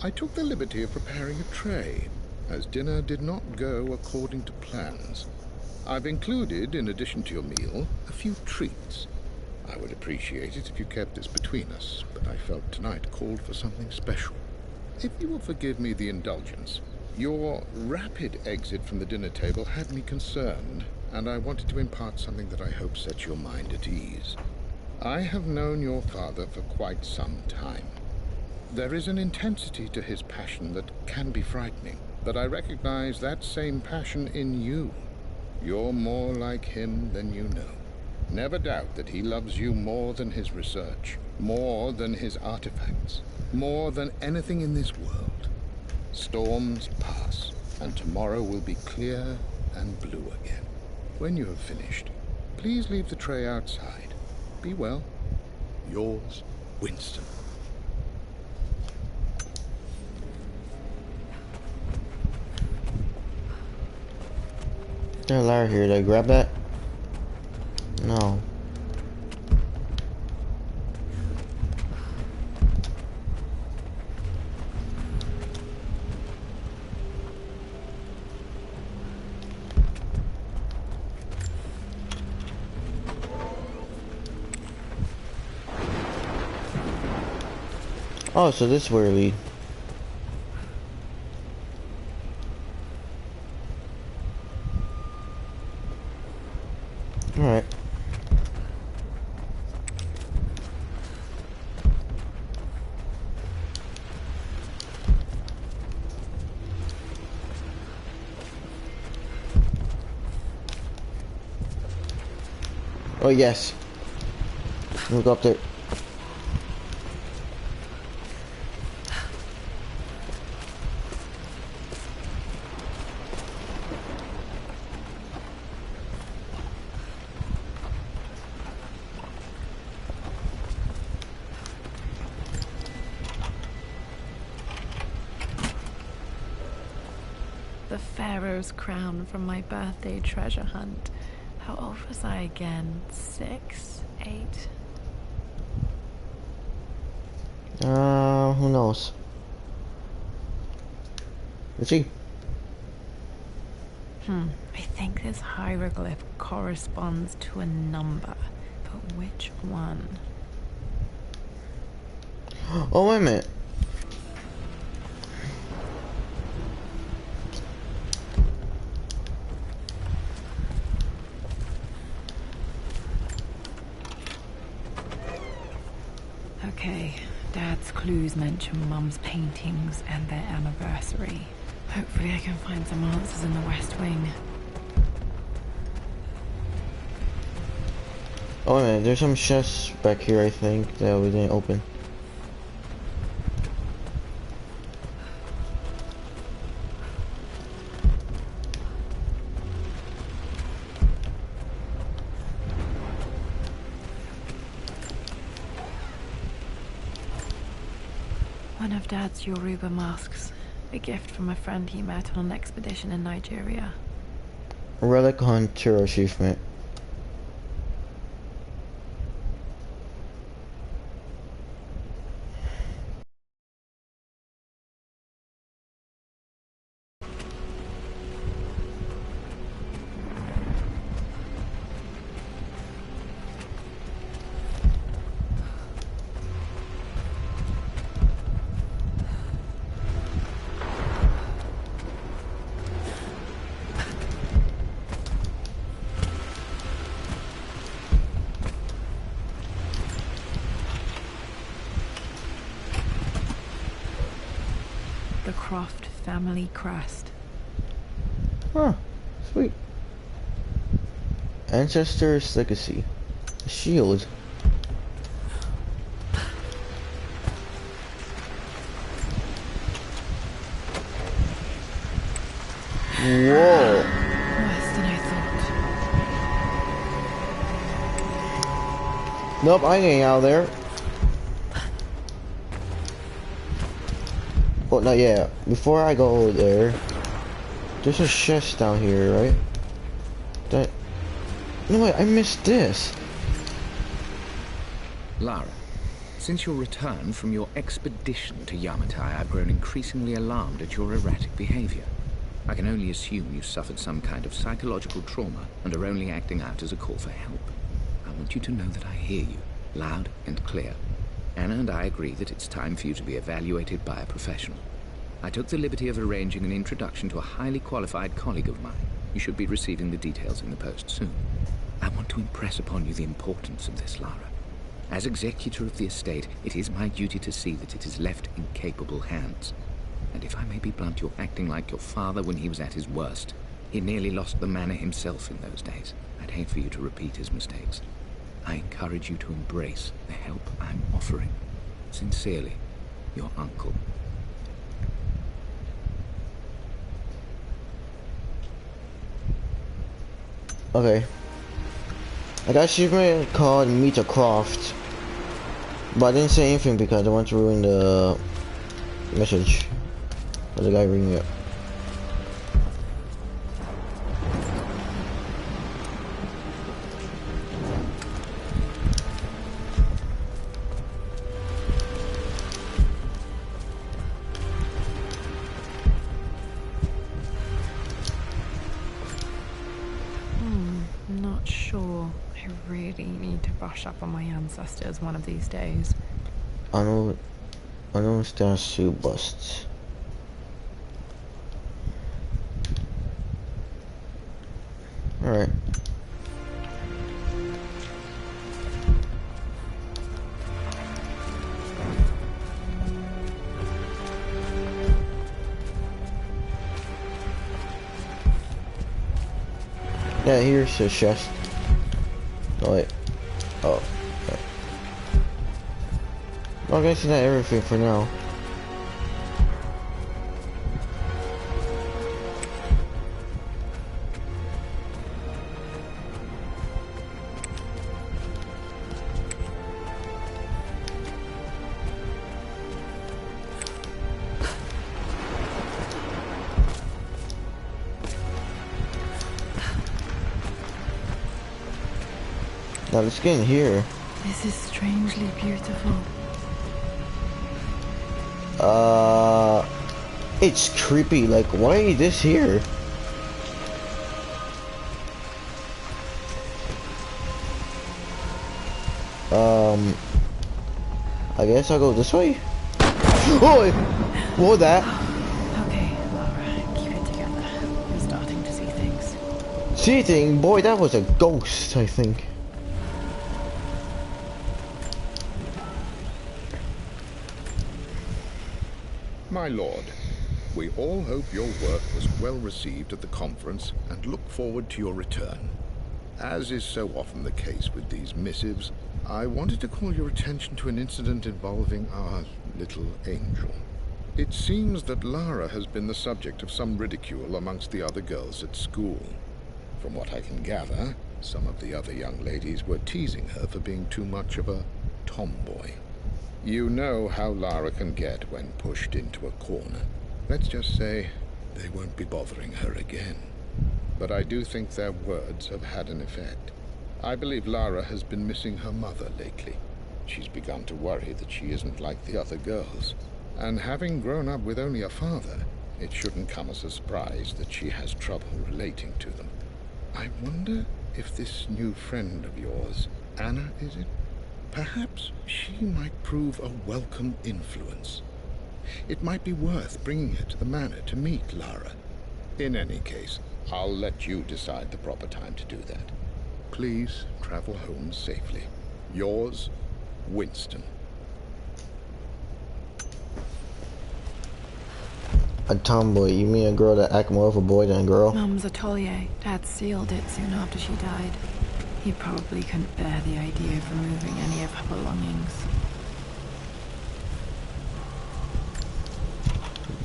I took the liberty of preparing a tray, as dinner did not go according to plans. I've included, in addition to your meal, a few treats. I would appreciate it if you kept this between us, but I felt tonight called for something special. If you will forgive me the indulgence, your rapid exit from the dinner table had me concerned, and I wanted to impart something that I hope sets your mind at ease. I have known your father for quite some time. There is an intensity to his passion that can be frightening, but I recognize that same passion in you. You're more like him than you know. Never doubt that he loves you more than his research, more than his artifacts, more than anything in this world. Storms pass, and tomorrow will be clear and blue again. When you have finished, please leave the tray outside. Be well. Yours, Winston. There's a ladder here. Did I grab that? No. Oh, so this is where it lead. Alright. Oh yes. We'll go up there. The Pharaoh's crown from my birthday treasure hunt. How old was I again? 6? 8? Who knows? Let's see. I think this hieroglyph corresponds to a number, but which one? Oh, wait a minute. Okay, Dad's clues mention Mum's paintings and their anniversary. Hopefully I can find some answers in the West Wing. Oh man, there's some chests back here I think that we didn't open. One of Dad's Yoruba masks. A gift from a friend he met on an expedition in Nigeria. Relic Hunter achievement. The Croft family crest. Huh, sweet. Ancestors legacy. A shield. Whoa. Worse than I thought. Nope, I ain't getting out of there. Well, no, yeah. Before I go there, there's a chest down here, right? That. No wait, I missed this. Lara, since your return from your expedition to Yamatai, I've grown increasingly alarmed at your erratic behavior. I can only assume you suffered some kind of psychological trauma and are only acting out as a call for help. I want you to know that I hear you, loud and clear. Anna and I agree that it's time for you to be evaluated by a professional. I took the liberty of arranging an introduction to a highly qualified colleague of mine. You should be receiving the details in the post soon. I want to impress upon you the importance of this, Lara. As executor of the estate, it is my duty to see that it is left in capable hands. And if I may be blunt, you're acting like your father when he was at his worst. He nearly lost the manor himself in those days. I'd hate for you to repeat his mistakes. I encourage you to embrace the help I'm offering. Sincerely, your uncle. Okay. I got achievement called Meet a Croft. But I didn't say anything because I want to ruin the message of the guy ringing up. Not sure. I really need to brush up on my ancestors one of these days. Unknown statue busts. Alright. Yeah, here's the chest. Oh wait. Oh. Okay. Well, I guess not everything for now. Now let's get in here. This is strangely beautiful. It's creepy. Like, why is this here? I guess I'll go this way. Oh, what was that? Okay, Lara, keep it together. You're starting to see things. See thing? Boy, that was a ghost, I think. My lord, we all hope your work was well received at the conference and look forward to your return. As is so often the case with these missives, I wanted to call your attention to an incident involving our little angel. It seems that Lara has been the subject of some ridicule amongst the other girls at school. From what I can gather, some of the other young ladies were teasing her for being too much of a tomboy. You know how Lara can get when pushed into a corner. Let's just say they won't be bothering her again. But I do think their words have had an effect. I believe Lara has been missing her mother lately. She's begun to worry that she isn't like the other girls. And having grown up with only a father, it shouldn't come as a surprise that she has trouble relating to them. I wonder if this new friend of yours, Anna, is it? Perhaps she might prove a welcome influence. It might be worth bringing her to the manor to meet Lara. In any case, I'll let you decide the proper time to do that. Please travel home safely. Yours, Winston. A tomboy? You mean a girl that act more of a boy than a girl? Mum's atelier. Dad sealed it soon after she died. He probably couldn't bear the idea of removing any of her belongings.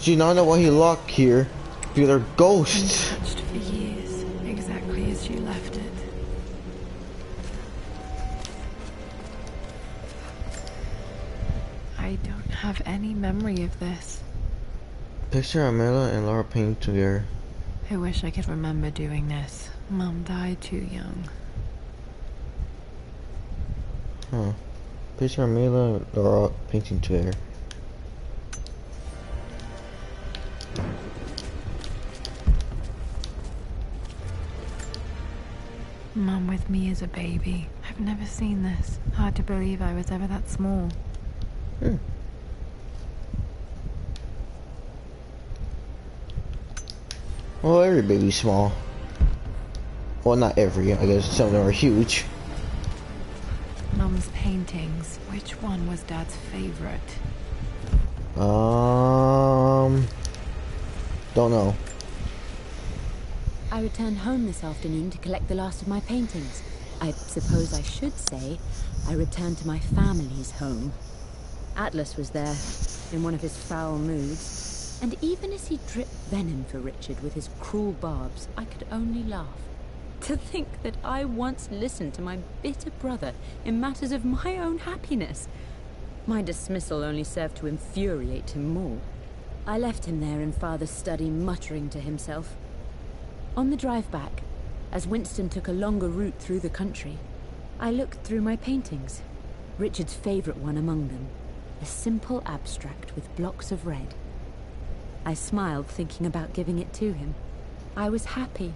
Do you not know why he locked here? Because they're ghosts. Untouched for years, exactly as she left it. I don't have any memory of this. Picture Amelia and Laura painting together. I wish I could remember doing this. Mum died too young. Huh. Picture Amelia and Laura painting together. Mum with me as a baby. I've never seen this. Hard to believe I was ever that small. Well, every baby's small. Well, not every. I guess some of them are huge. Mum's paintings. Which one was Dad's favorite? Don't know. I returned home this afternoon to collect the last of my paintings. I suppose I should say I returned to my family's home. Atlas was there, in one of his foul moods, and even as he dripped venom for Richard with his cruel barbs, I could only laugh. To think that I once listened to my bitter brother in matters of my own happiness. My dismissal only served to infuriate him more. I left him there in Father's study, muttering to himself. On the drive back, as Winston took a longer route through the country, I looked through my paintings, Richard's favorite one among them, a simple abstract with blocks of red. I smiled, thinking about giving it to him. I was happy,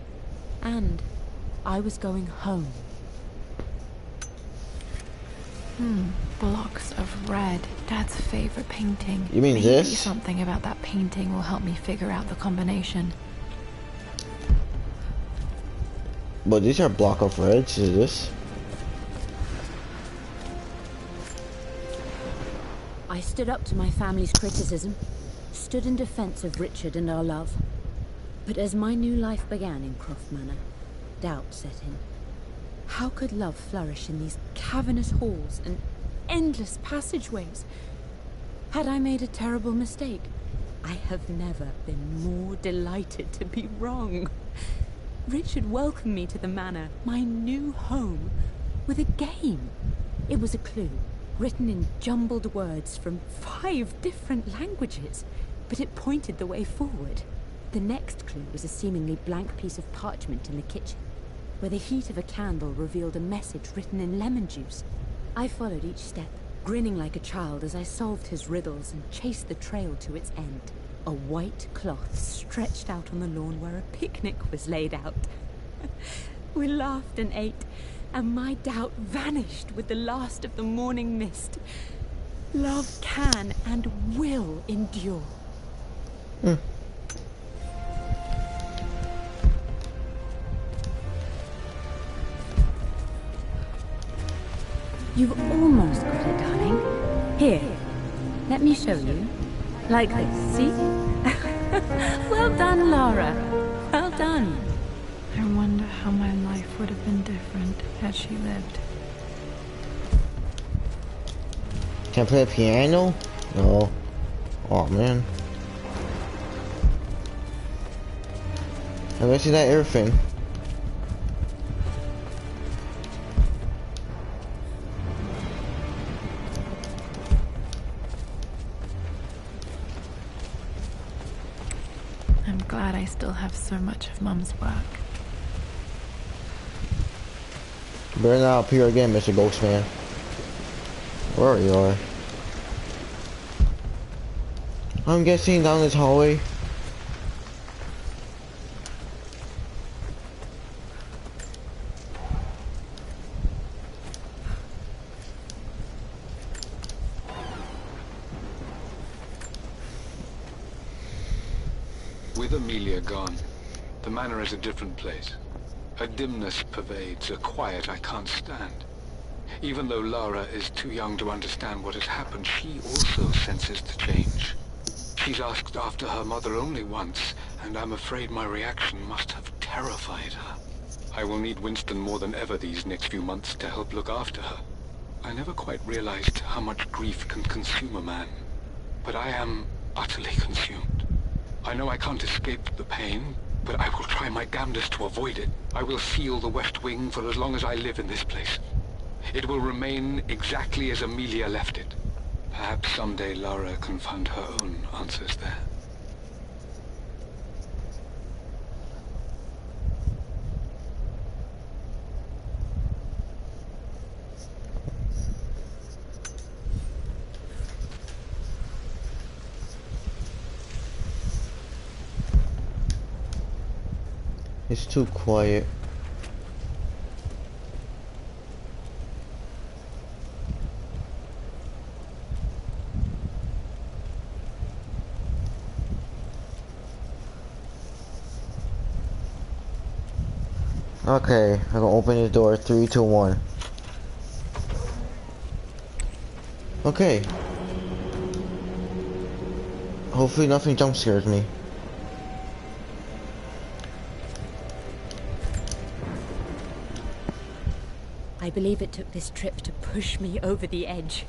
and I was going home. Blocks of red. Dad's favorite painting. You mean Maybe this? something about that painting will help me figure out the combination. But these are block of reds, is this? I stood up to my family's criticism, stood in defense of Richard and our love. But as my new life began in Croft Manor, doubt set in. How could love flourish in these cavernous halls and endless passageways? Had I made a terrible mistake? I have never been more delighted to be wrong. Richard welcomed me to the manor, my new home, with a game. It was a clue, written in jumbled words from 5 different languages, but it pointed the way forward. The next clue was a seemingly blank piece of parchment in the kitchen, where the heat of a candle revealed a message written in lemon juice. I followed each step, grinning like a child as I solved his riddles and chased the trail to its end. A white cloth stretched out on the lawn where a picnic was laid out. We laughed and ate, and my doubt vanished with the last of the morning mist. Love can and will endure. You've almost got it, darling. Here, let me show you. Like this, see? Well done, Lara. Well done. I wonder how my life would have been different had she lived. Can I play the piano? No. Oh man. Let me see that everything. I'm glad I still have so much of Mum's work. Better not appear again, Mr. Ghostman. Where you are. I'm guessing down this hallway. With Amelia gone, the manor is a different place. A dimness pervades, a quiet I can't stand. Even though Lara is too young to understand what has happened, she also senses the change. She's asked after her mother only once, and I'm afraid my reaction must have terrified her. I will need Winston more than ever these next few months to help look after her. I never quite realized how much grief can consume a man, but I am utterly consumed. I know I can't escape the pain, but I will try my damnedest to avoid it. I will seal the West Wing for as long as I live in this place. It will remain exactly as Amelia left it. Perhaps someday Lara can find her own answers there. It's too quiet. Okay, I'm gonna open this door. 3, 2, 1. Okay. Hopefully nothing jump scares me. I believe it took this trip to push me over the edge.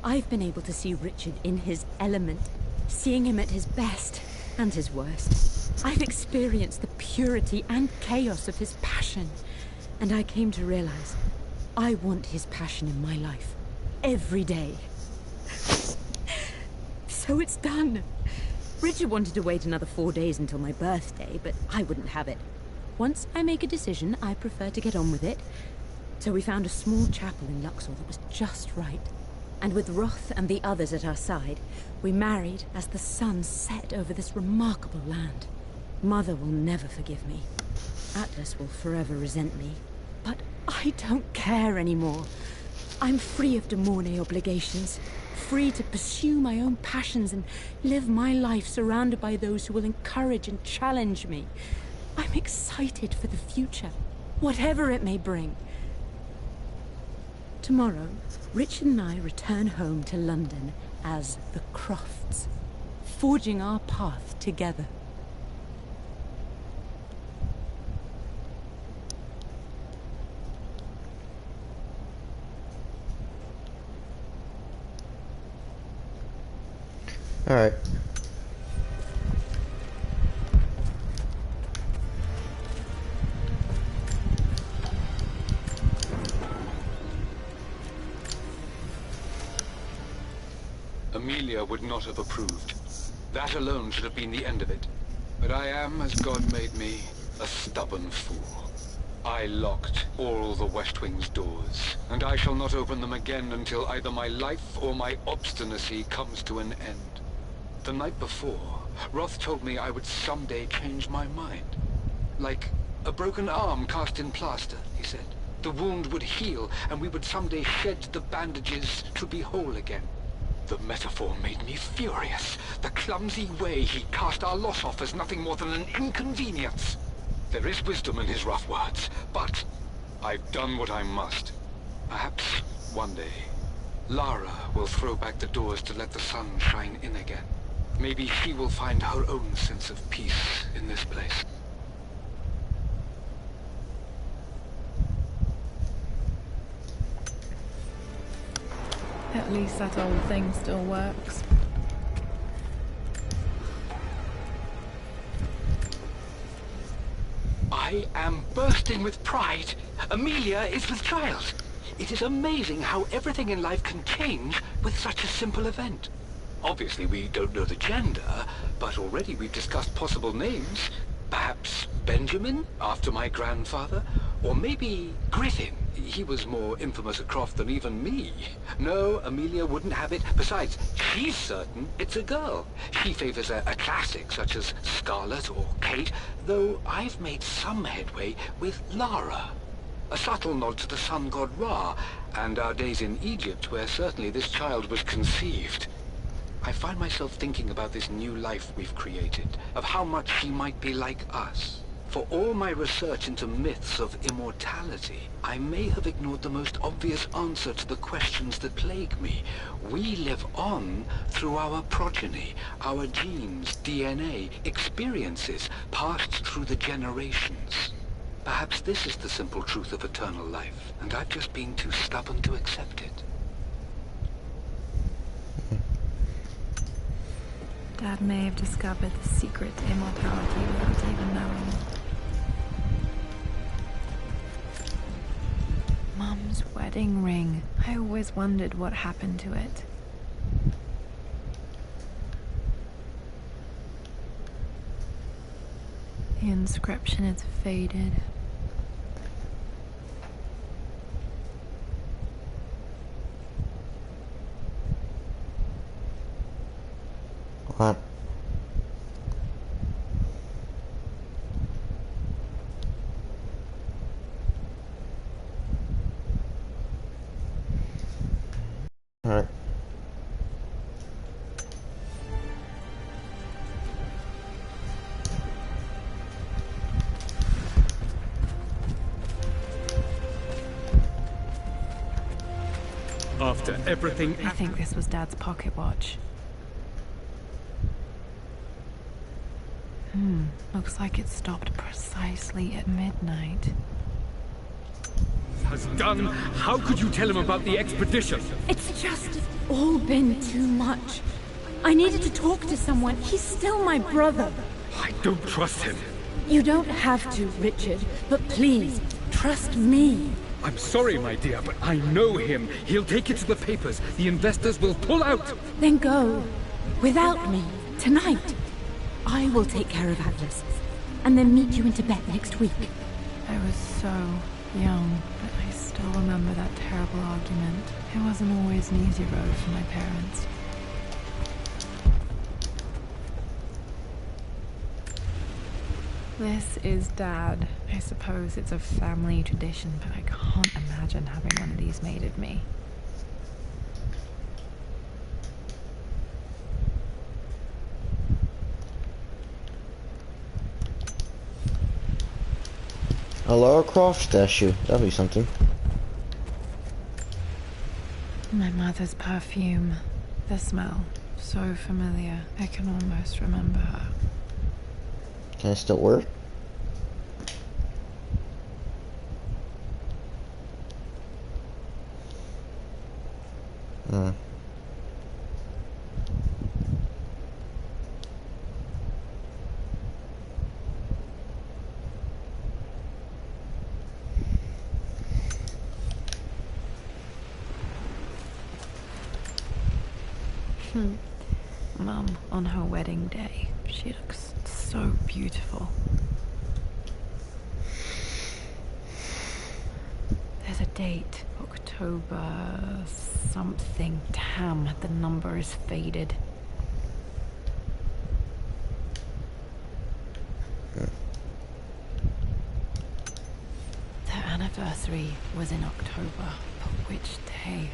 I've been able to see Richard in his element, seeing him at his best and his worst. I've experienced the purity and chaos of his passion, and I came to realize I want his passion in my life, every day. So it's done. Richard wanted to wait another 4 days until my birthday, but I wouldn't have it. Once I make a decision, I prefer to get on with it. So we found a small chapel in Luxor that was just right. And with Roth and the others at our side, we married as the sun set over this remarkable land. Mother will never forgive me. Atlas will forever resent me. But I don't care anymore. I'm free of De Mornay obligations, free to pursue my own passions and live my life surrounded by those who will encourage and challenge me. I'm excited for the future, whatever it may bring. Tomorrow, Richard and I return home to London as the Crofts, forging our path together. All right. Amelia would not have approved. That alone should have been the end of it. But I am, as God made me, a stubborn fool. I locked all the West Wing's doors, and I shall not open them again until either my life or my obstinacy comes to an end. The night before, Roth told me I would someday change my mind. Like a broken arm cast in plaster, he said. The wound would heal, and we would someday shed the bandages to be whole again. The metaphor made me furious. The clumsy way he cast our loss off as nothing more than an inconvenience. There is wisdom in his rough words, but I've done what I must. Perhaps one day, Lara will throw back the doors to let the sun shine in again. Maybe she will find her own sense of peace in this place. At least that old thing still works. I am bursting with pride. Amelia is with child. It is amazing how everything in life can change with such a simple event. Obviously, we don't know the gender, but already we've discussed possible names. Perhaps Benjamin, after my grandfather? Or maybe Griffin. He was more infamous at Croft than even me. No, Amelia wouldn't have it. Besides, she's certain it's a girl. She favors a classic such as Scarlet or Kate, though I've made some headway with Lara. A subtle nod to the sun god Ra, and our days in Egypt, where certainly this child was conceived. I find myself thinking about this new life we've created, of how much she might be like us. For all my research into myths of immortality, I may have ignored the most obvious answer to the questions that plague me. We live on through our progeny, our genes, DNA, experiences passed through the generations. Perhaps this is the simple truth of eternal life, and I've just been too stubborn to accept it. Dad may have discovered the secret to immortality without even knowing. Mum's wedding ring. I always wondered what happened to it. The inscription is faded. What? Alright. After everything... I think this was Dad's pocket watch. Looks like it stopped precisely at midnight. has done. How could you tell him about the expedition? It's just all been too much. I needed to talk to someone. He's still my brother. I don't trust him. You don't have to, Richard. But please, trust me. I'm sorry, my dear, but I know him. He'll take it to the papers. The investors will pull out. Then go. Without me. Tonight. I will take care of Atlas. And then meet you in Tibet next week. I was so young, but I still remember that terrible argument. It wasn't always an easy road for my parents. This is Dad. I suppose it's a family tradition, but I can't imagine having one of these made of me. A Lara Croft statue. That'd be something. My mother's perfume. The smell. So familiar. I can almost remember her. Can it still work? Hmm. Mum, on her wedding day, she looks so beautiful. There's a date, October something. Damn, the number is faded. Their anniversary was in October, but which day?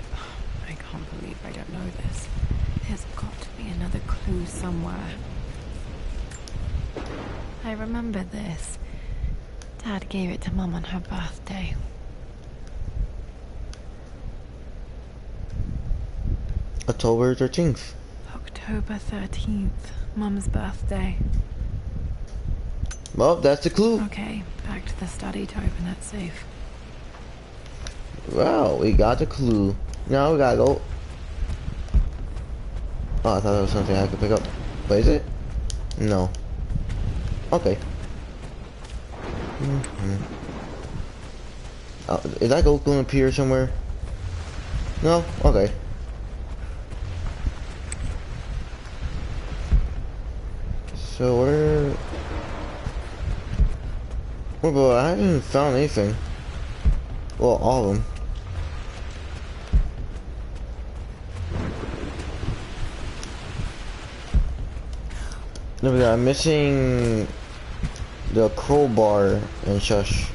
I can't believe I don't know this. There's got to be another clue somewhere. I remember this. Dad gave it to Mum on her birthday. October 13th. October October 13th, Mum's birthday. Well, that's the clue. Okay, back to the study to open that safe. Wow, we got the clue. Now we gotta go. Oh, I thought that was something I could pick up. But is it? No. Okay. Is that gold gonna appear somewhere? No? Okay. So where... Well, but I haven't found anything. Well, all of them. No, but I'm missing the crowbar and shush.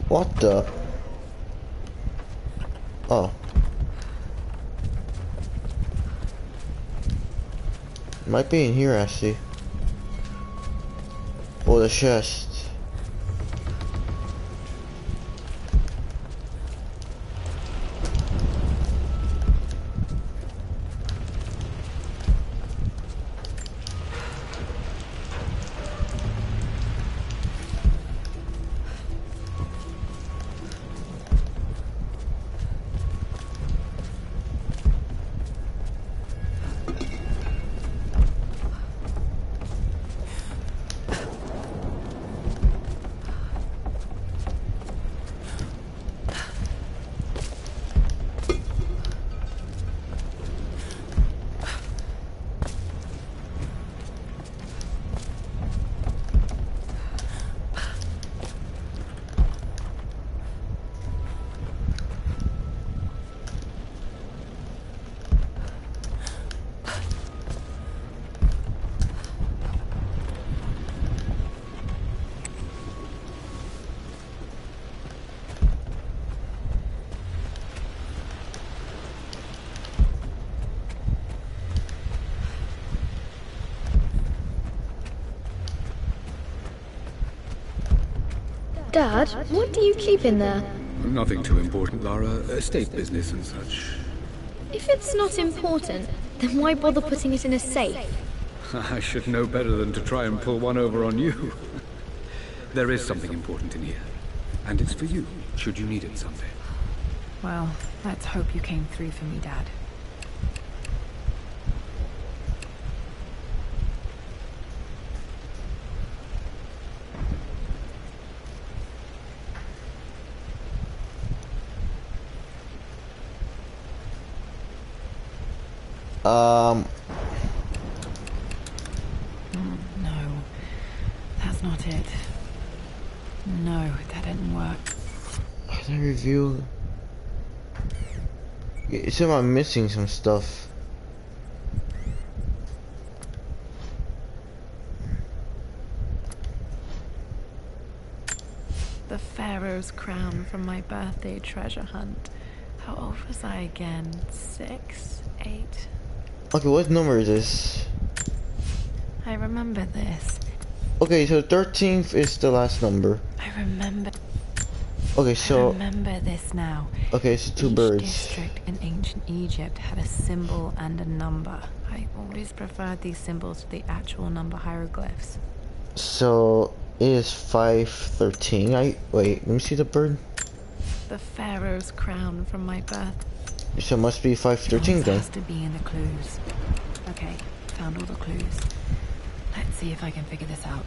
What the? Oh. Might be in here, actually. Oh, the chest. Dad, what do you keep in there? Nothing too important, Lara. Estate business and such. If it's not important, then why bother putting it in a safe? I should know better than to try and pull one over on you. There is something important in here. And it's for you, should you need it someday. Well, let's hope you came through for me, Dad. No, that's not it. No, that didn't work. Can I review? It said I'm missing some stuff. The Pharaoh's crown from my birthday treasure hunt. How old was I again? 6, 8? Okay, what number is this? I remember this. Okay, so 13th is the last number. I remember. Okay, so... I remember this now. Okay, so two Each birds. district in ancient Egypt had a symbol and a number. I always preferred these symbols to the actual number hieroglyphs. So, it is 513. Wait, let me see the bird. The Pharaoh's crown from my birth. So it must be 513 It then. has to be in the clues. Okay, found all the clues. Let's see if I can figure this out.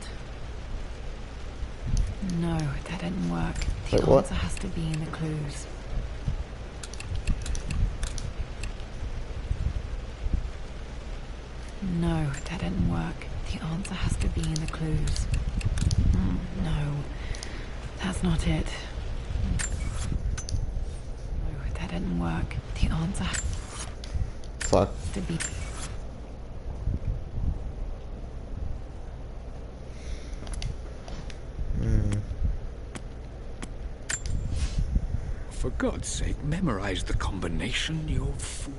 No, that didn't work. The Wait, what? answer has to be in the clues. No, that didn't work. The answer has to be in the clues. No, that's not it. No, that didn't work. The answer has Fuck. to be... For God's sake, memorize the combination, you fool.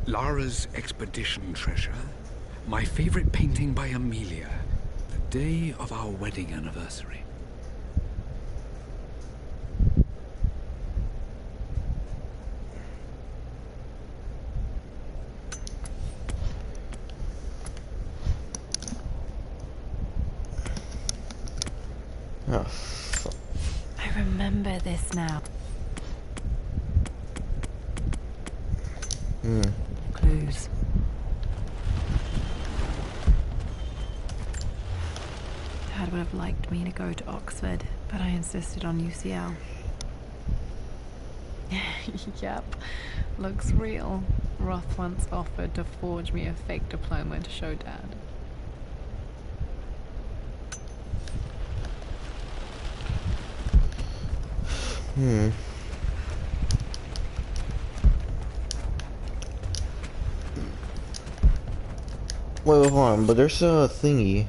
Lara's expedition treasure. My favorite painting by Amelia. The day of our wedding anniversary. Oh, fuck. I remember this now. Clues. Dad would have liked me to go to Oxford, but I insisted on UCL. Yep, looks real. Roth once offered to forge me a fake diploma to show Dad. Wait, hold on, but there's a thingy.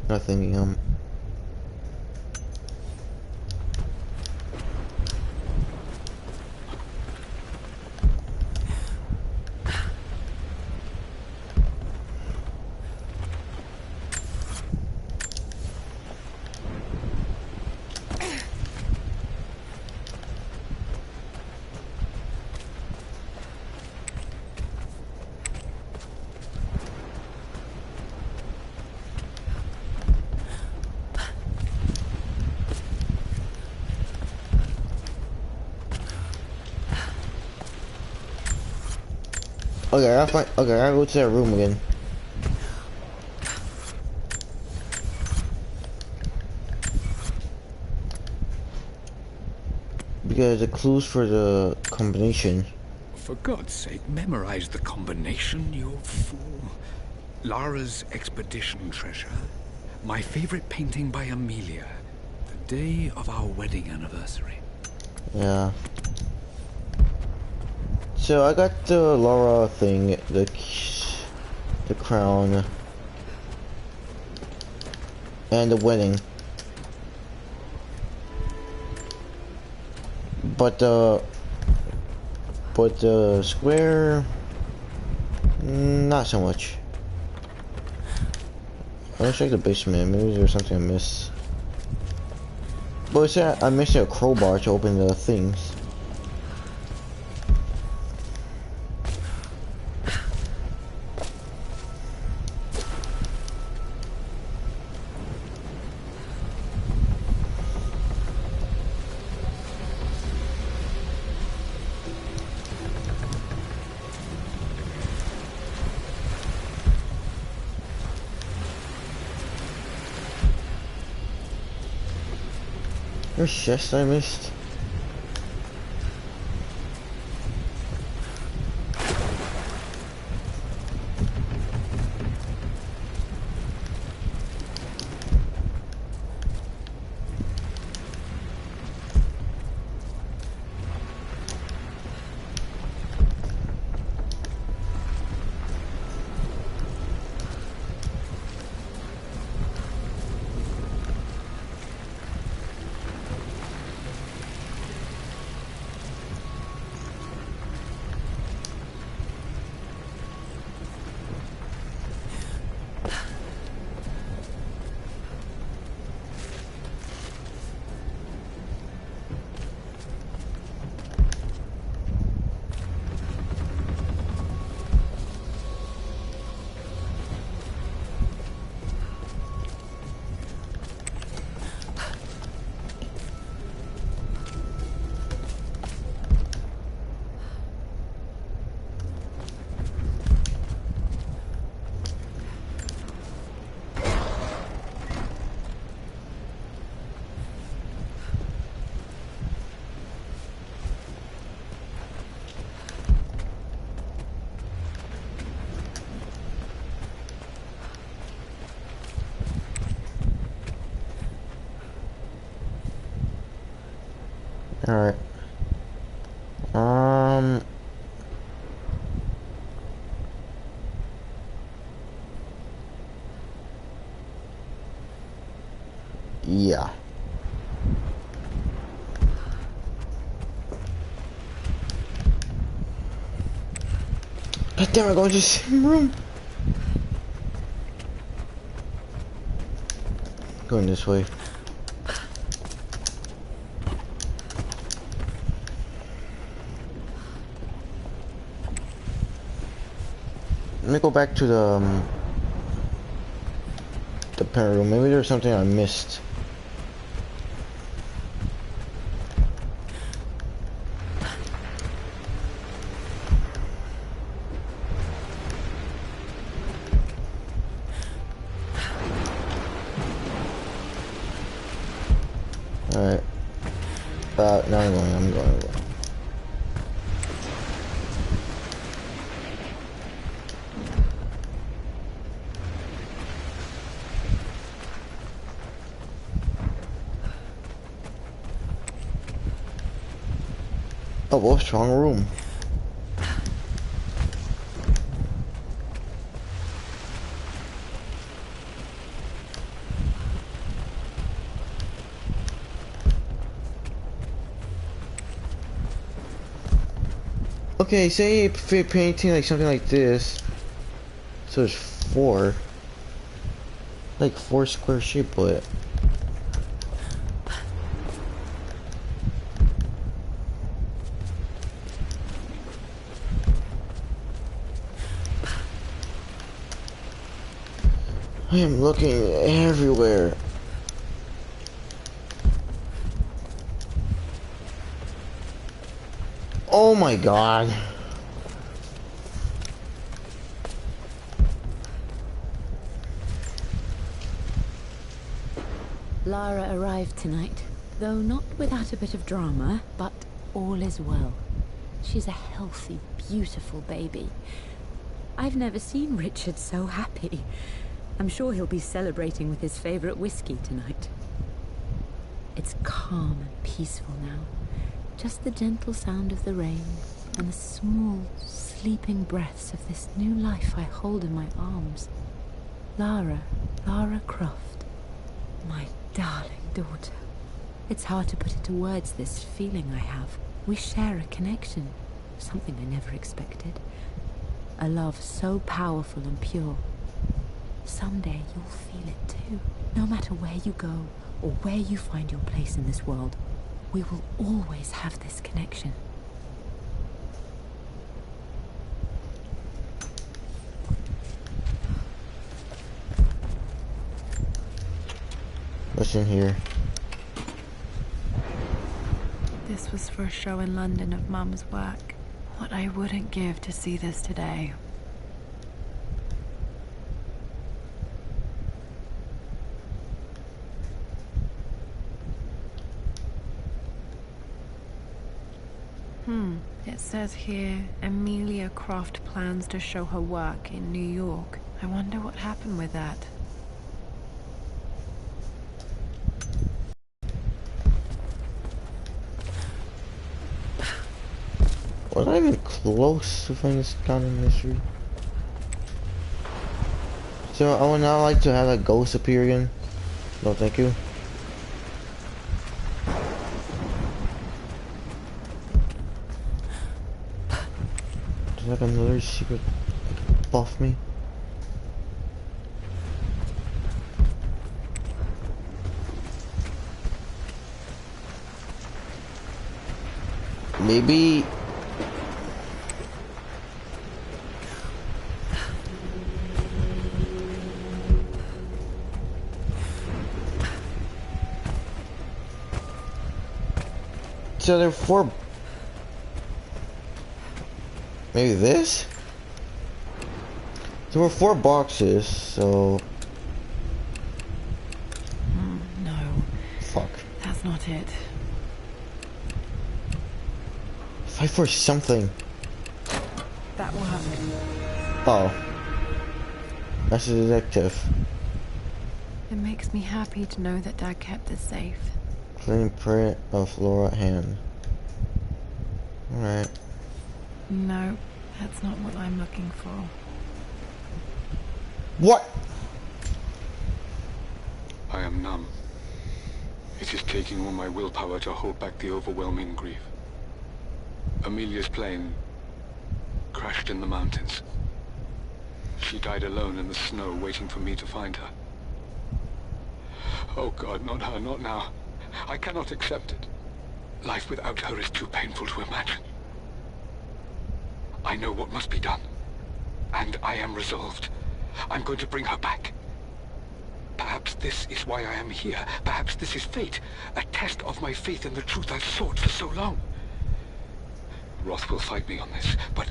Not thingy, Okay, I find. Okay, I go to that room again. Because the clues for the combination. For God's sake, memorize the combination, you fool. Lara's expedition treasure. My favorite painting by Amelia. The day of our wedding anniversary. Yeah. So I got the Laura thing, the crown, and the wedding. But the square, not so much. Let's check the basement. Maybe there's something I missed. But it's that I missed a crowbar to open the things. There's chests I missed. Alright. Yeah. God damn, I'm going to the same room. Going this way. Let me go back to the parent room. Maybe there's something I missed. Alright. Now I'm going. Oh, what a strong room. Okay, say if you're painting like something like this, so it's 4, like 4 square shape, but I am looking everywhere. Oh my god. Lara arrived tonight, though not without a bit of drama, but all is well. She's a healthy, beautiful baby. I've never seen Richard so happy. I'm sure he'll be celebrating with his favorite whiskey tonight. It's calm and peaceful now. Just the gentle sound of the rain and the small, sleeping breaths of this new life I hold in my arms. Lara Croft, my darling daughter. It's hard to put into words this feeling I have. We share a connection, something I never expected. A love so powerful and pure. Someday you'll feel it too. No matter where you go or where you find your place in this world, we will always have this connection. What's in here? This was for a show in London of Mum's work. What I wouldn't give to see this today. It says here, Amelia Croft plans to show her work in New York. I wonder what happened with that. Was I even close to finding this kind of mystery? So I would not like to have that ghost appear again. No, thank you. There's like another secret buff me. Maybe so there are 4. Maybe this? There were 4 boxes, so No. fuck. That's not it. Fight for something. That worked. Oh. That's a detective. It makes me happy to know that Dad kept this safe. Clean print of Laura hand. Alright. No, that's not what I'm looking for. What? I am numb. It is taking all my willpower to hold back the overwhelming grief. Amelia's plane crashed in the mountains. She died alone in the snow, waiting for me to find her. Oh God, not her, not now. I cannot accept it. Life without her is too painful to imagine. I know what must be done, and I am resolved. I'm going to bring her back. Perhaps this is why I am here. Perhaps this is fate, a test of my faith in the truth I've sought for so long. Roth will fight me on this, but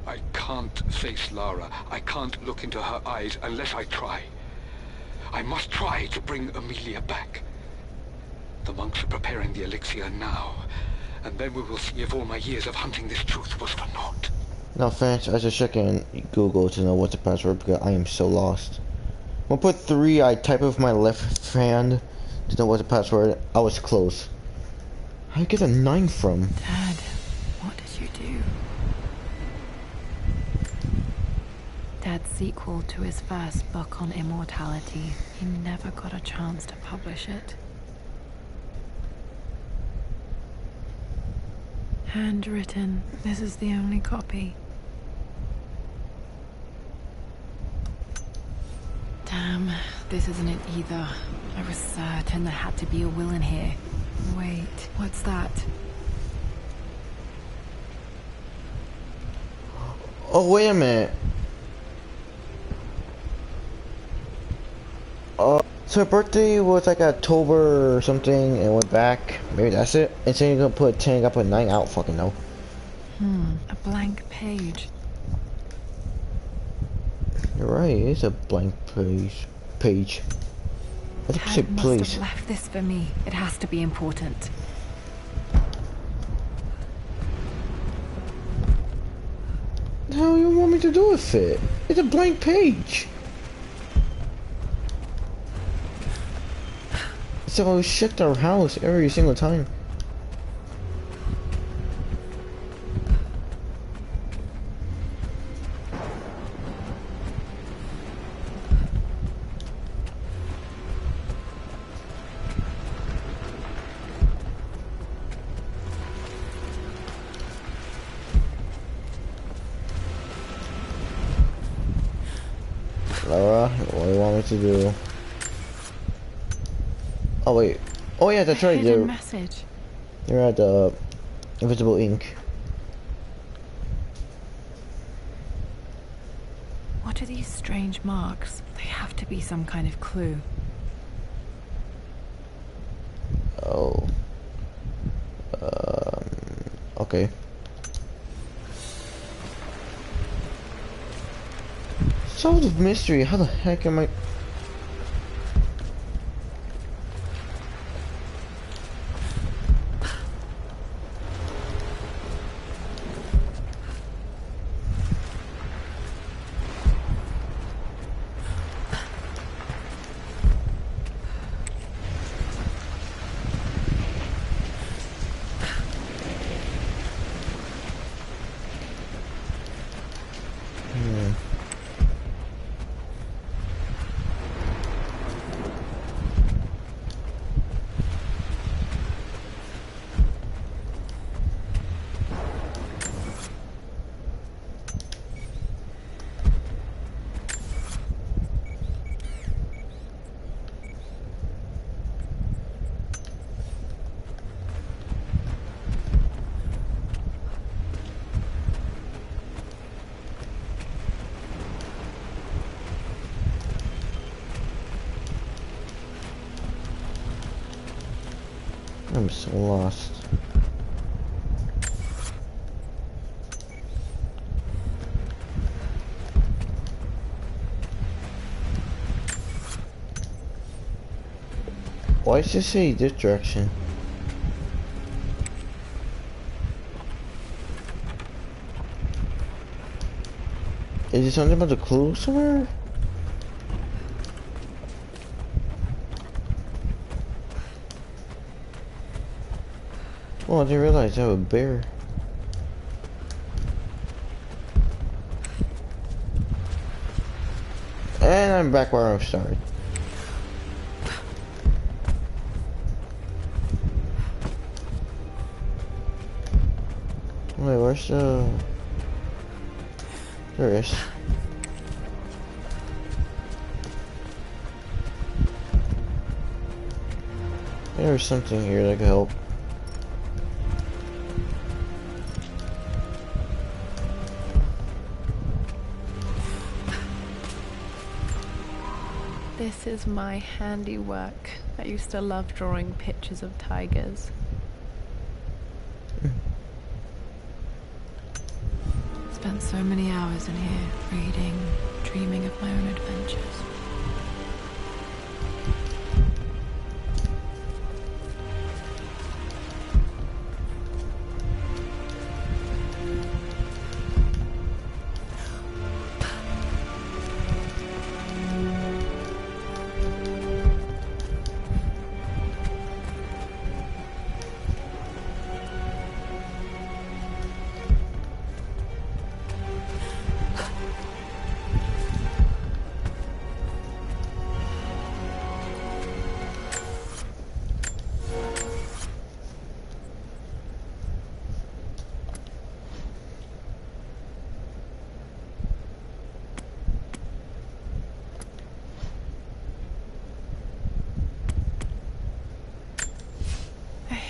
I can't face Lara. I can't look into her eyes unless I try. I must try to bring Amelia back. The monks are preparing the elixir now, and then we will see if all my years of hunting this truth was for naught. Now, fans, I just check in Google to know what's the password because I am so lost. When I put 3, I type with my left hand to know what's the password. I was close. How do you get a 9 from? Dad, what did you do? Dad's sequel to his first book on immortality. He never got a chance to publish it. Handwritten. This is the only copy. Damn, this isn't it either. I was certain there had to be a will in here. Wait, what's that? Oh, wait a minute. So her birthday was like October or something and went back. Maybe that's it. And saying you're gonna put 10, you gotta put 9 out. Fucking no. A blank page. You're right, it is a blank page. I think you Dad said must please. have left this for me. It has to be important. What the hell you want me to do with it? It's a blank page. So I shut our house every single time. Laura, what do you want me to do? Oh wait. Oh yeah, that's right. Hidden message. You're at the invisible ink. What are these strange marks? They have to be some kind of clue. Oh. Okay. Solved mystery. How the heck am I? I'm so lost. Why does it say this direction? Is it something about the clue somewhere? Oh, I didn't realize I have a bear. And I'm back where I started. Wait, where's the... There is. There's something here that could help. This is my handiwork. I used to love drawing pictures of tigers. Spent so many hours in here, reading, dreaming of my own adventures.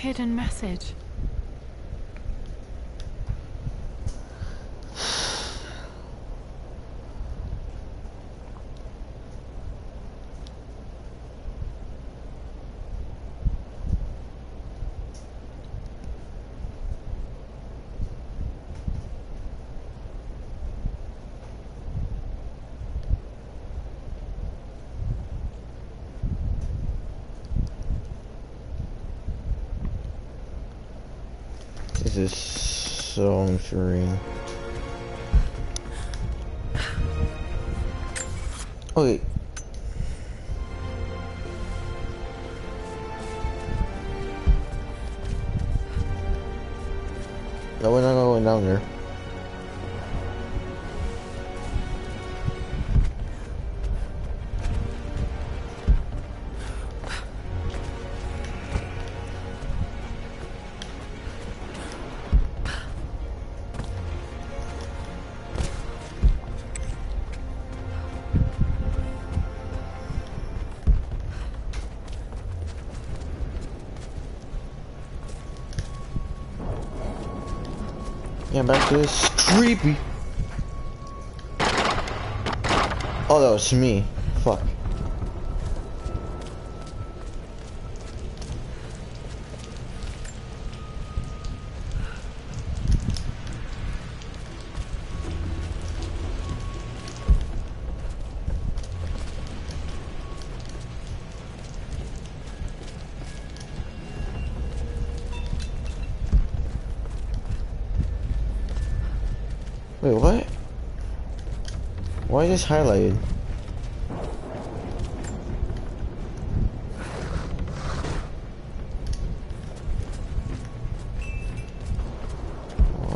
Hidden message. This is so serene. Okay. No, we're not going down there. Yeah, back to this. Creepy. Oh, that was me. Fuck. Wait, what? Why is this highlighted?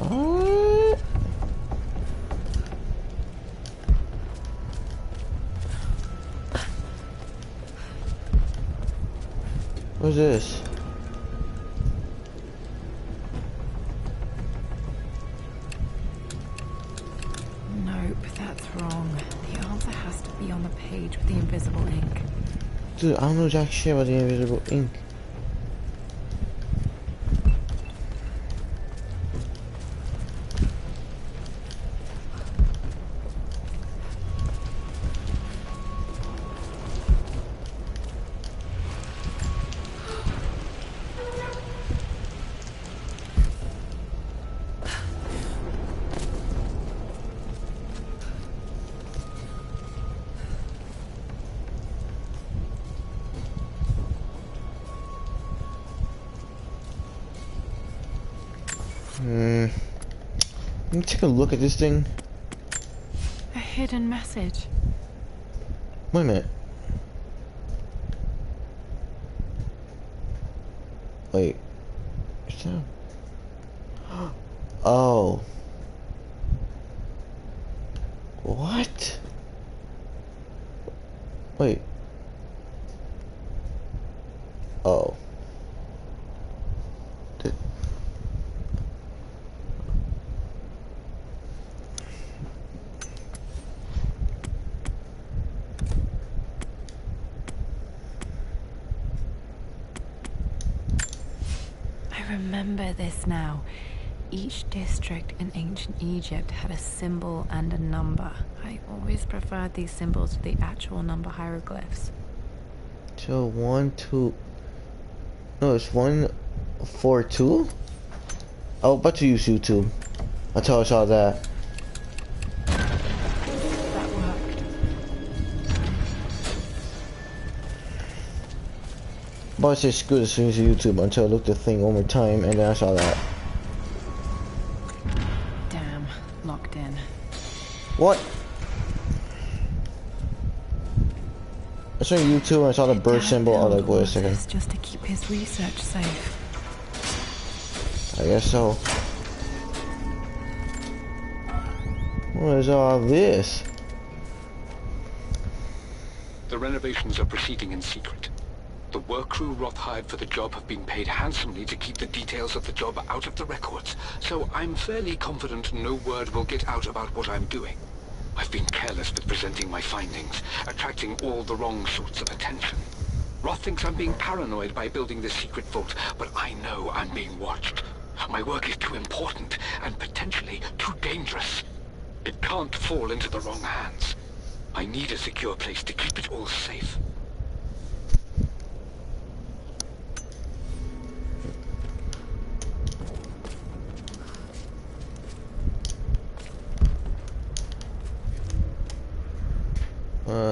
What? What's this? The answer has to be on the page with the invisible ink. Dude, I don't know jack shit about the invisible ink. Let me take a look at this thing. A hidden message. Wait a minute. Wait. What's that? Oh. What? Wait. Oh. remember this now. Each district in ancient Egypt had a symbol and a number. I always preferred these symbols to the actual number hieroglyphs. So 1, 2. No, it's 1, 4, 2. I was about to use YouTube until I saw that. That worked. But I said screw as soon as YouTube until I looked at the thing one more time and then I saw that. Damn, locked in. What? I saw YouTube and I saw the bird symbol. I was like, wait a second. It's just to keep his research safe. I guess so. What is all this? The renovations are proceeding in secret. The work crew Roth hired for the job have been paid handsomely to keep the details of the job out of the records, so I'm fairly confident no word will get out about what I'm doing. I've been careless with presenting my findings, attracting all the wrong sorts of attention. Roth thinks I'm being paranoid by building this secret vault, but I know I'm being watched. My work is too important, and potentially too dangerous. It can't fall into the wrong hands. I need a secure place to keep it all safe.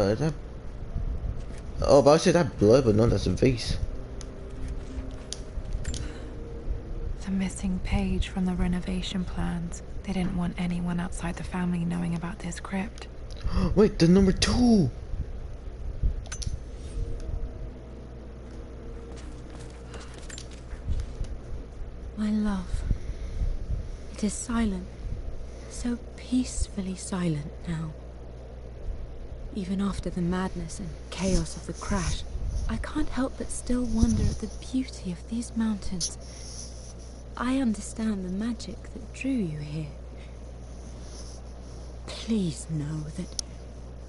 Is that... Oh, but I said that blood, but no, that's a vase. The missing page from the renovation plans. They didn't want anyone outside the family knowing about this crypt. Wait, the number 2! My love. It is silent. So peacefully silent now. Even after the madness and chaos of the crash, I can't help but still wonder at the beauty of these mountains. I understand the magic that drew you here. Please know that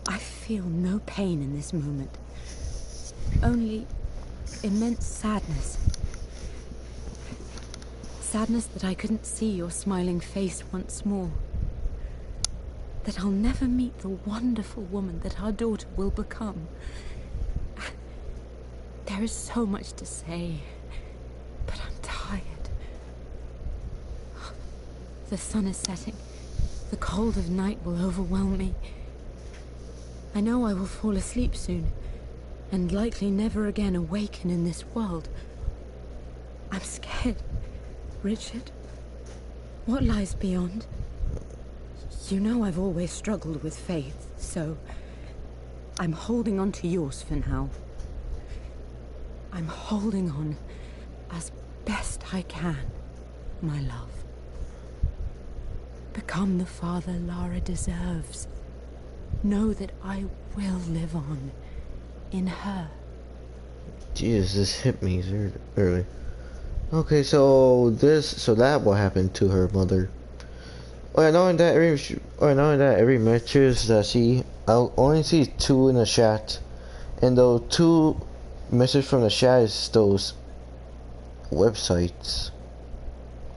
I feel no pain in this moment. Only immense sadness. Sadness that I couldn't see your smiling face once more. That I'll never meet the wonderful woman that our daughter will become. There is so much to say, but I'm tired. The sun is setting. The cold of night will overwhelm me. I know I will fall asleep soon, and likely never again awaken in this world. I'm scared. Richard, what lies beyond? You know I've always struggled with faith, so I'm holding on to yours for now. I'm holding on as best I can, my love. Become the father Lara deserves. Know that I will live on in her. Jesus, this hit me early. Okay, so that what happened to her mother. Well, knowing that every messages that I see, I'll only see 2 in the chat, and those 2 messages from the chat is those websites.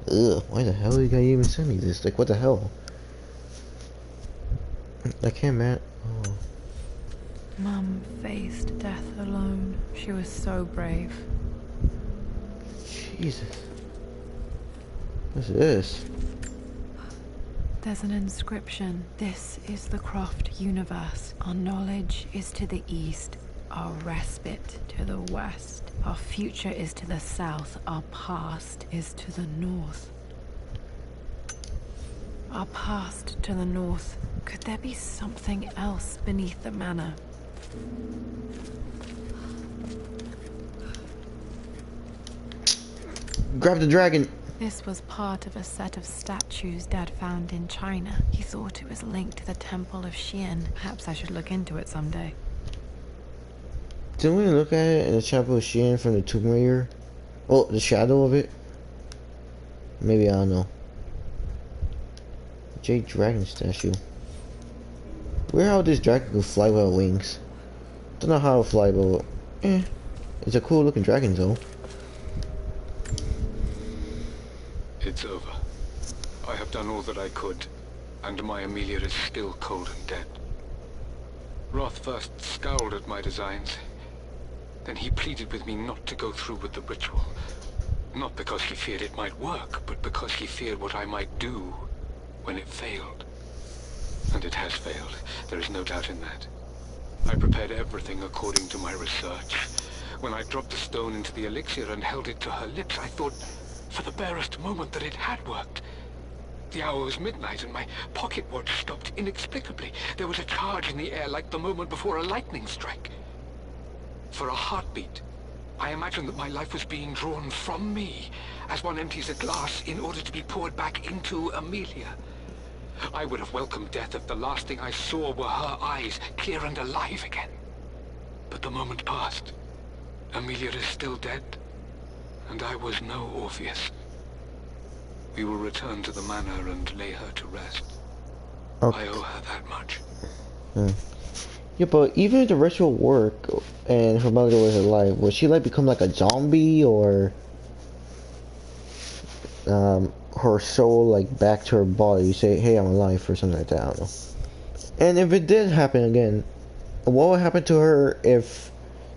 Ugh, why the hell you guys even send me this? Like, what the hell? I can't, man. Oh. Mum faced death alone. She was so brave. Jesus. What's this? There's an inscription. This is the Croft universe. Our knowledge is to the east, our respite to the west. Our future is to the south, our past is to the north. Our past to the north. Could there be something else beneath the manor? Grab the dragon. This was part of a set of statues Dad found in China. He thought it was linked to the Temple of Xian. Perhaps I should look into it someday. Didn't we look at it in the Temple of Xian from the Tomb Raider? Oh, the shadow of it? Maybe, I don't know. Jade Dragon statue. Weird how this dragon can fly without wings. Don't know how to fly, but it's a cool looking dragon though. it's over. I have done all that I could, and my Amelia is still cold and dead. Roth first scowled at my designs. Then he pleaded with me not to go through with the ritual. Not because he feared it might work, but because he feared what I might do when it failed. And it has failed. There is no doubt in that. I prepared everything according to my research. When I dropped the stone into the elixir and held it to her lips, I thought for the barest moment that it had worked. The hour was midnight and my pocket watch stopped inexplicably. There was a charge in the air like the moment before a lightning strike. For a heartbeat, I imagined that my life was being drawn from me, as one empties a glass in order to be poured back into Amelia. I would have welcomed death if the last thing I saw were her eyes, clear and alive again. But the moment passed. Amelia is still dead, and I was no Orpheus. We will return to the manor and lay her to rest. Okay. I owe her that much. Yeah, but even if the ritual worked and her mother was alive, would she like become like a zombie, or her soul like back to her body, say, hey, I'm alive, or something like that? I don't know. And if it did happen again, what would happen to her if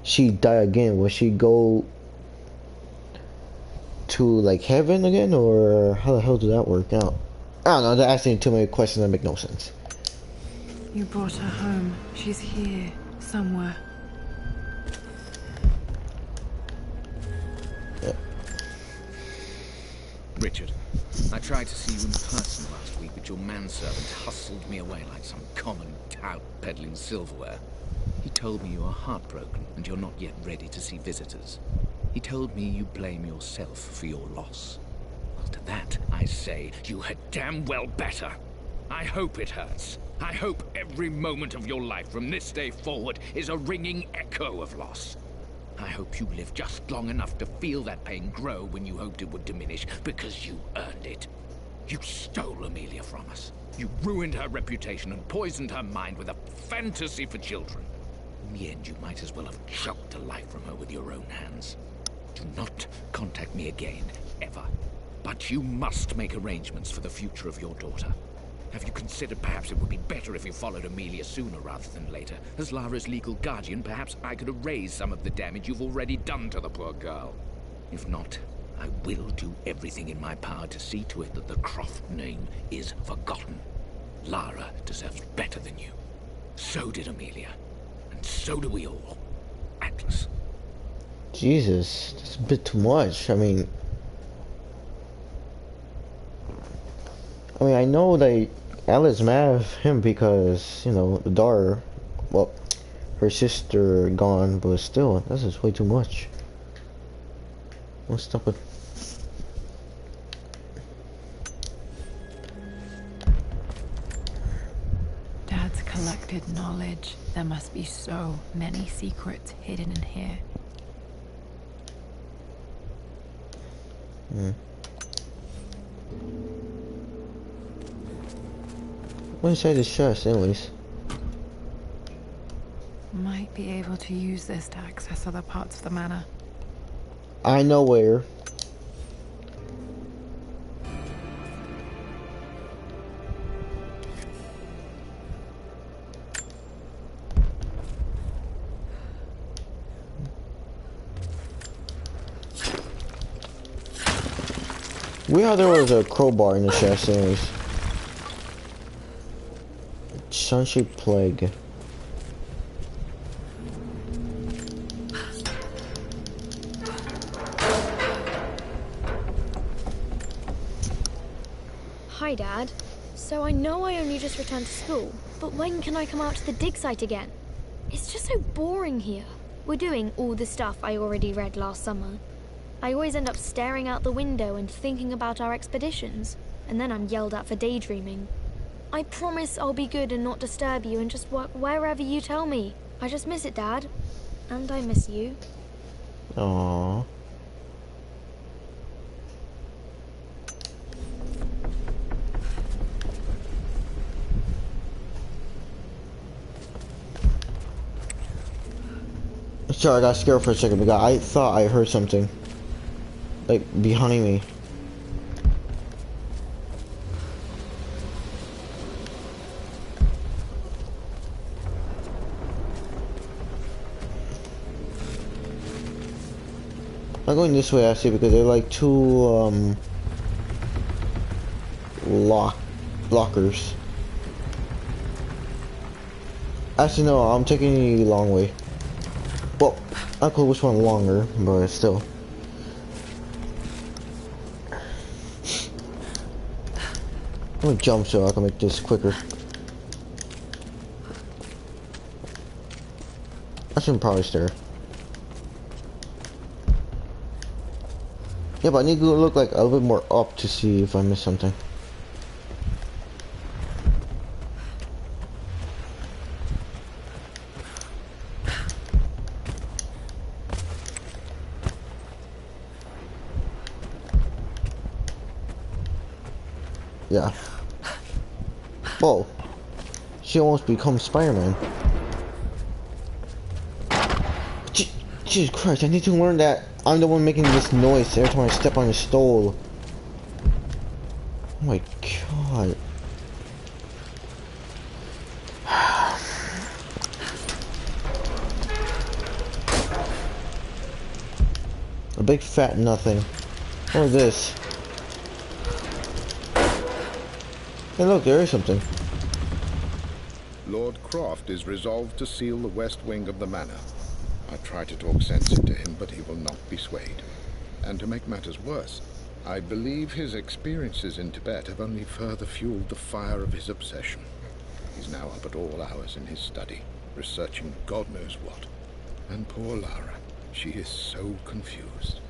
she died again? Would she go to like heaven again, or how the hell did that work out? I don't know, they're asking too many questions that make no sense. You brought her home. She's here, somewhere. Yeah. Richard, I tried to see you in person last week, but your manservant hustled me away like some common tout peddling silverware. He told me you are heartbroken and you're not yet ready to see visitors. He told me you blame yourself for your loss. Well, to that I say you had damn well better. I hope it hurts. I hope every moment of your life from this day forward is a ringing echo of loss. I hope you live just long enough to feel that pain grow when you hoped it would diminish, because you earned it. You stole Amelia from us. You ruined her reputation and poisoned her mind with a fantasy for children. In the end, you might as well have choked the life from her with your own hands. Do not contact me again, ever. But you must make arrangements for the future of your daughter. Have you considered perhaps it would be better if you followed Amelia sooner rather than later? As Lara's legal guardian, perhaps I could erase some of the damage you've already done to the poor girl. If not, I will do everything in my power to see to it that the Croft name is forgotten. Lara deserves better than you. So did Amelia. And so do we all. Atlas. Jesus, that's a bit too much. I mean, I know that Alice mad at him because, you know, the daughter, well, her sister gone, but still, that's just way too much. What's up with... Dad's collected knowledge. There must be so many secrets hidden in here. What's inside this chest, anyways? Might be able to use this to access other parts of the manor. I know where. We thought there was a crowbar in the chest, anyways. Sunshade Plague. Hi, Dad. So I know I only just returned to school, but when can I come out to the dig site again? It's just so boring here. We're doing all the stuff I already read last summer. I always end up staring out the window and thinking about our expeditions, and then I'm yelled at for daydreaming. I promise I'll be good and not disturb you and just work wherever you tell me. I just miss it, Dad. And I miss you. Aww. Sorry, I got scared for a second because I thought I heard something. Like, behind me. I'm going this way actually because they're like two lockers. Actually no, I'm taking the long way. Well, I don't know which one longer, but still. I'm gonna jump so I can make this quicker. I should probably stare. Yeah, but I need to look like a little bit more up to see if I miss something. Yeah. Whoa. She almost becomes Spider-Man. Jesus Christ, I need to learn that I'm the one making this noise every time I step on the stole. Oh my god. A big fat nothing. What is this? Hey look, there is something. Lord Croft is resolved to seal the west wing of the manor. I try to talk sense into him, but he will not be swayed. And to make matters worse, I believe his experiences in Tibet have only further fueled the fire of his obsession. He's now up at all hours in his study, researching God knows what. And poor Lara, she is so confused.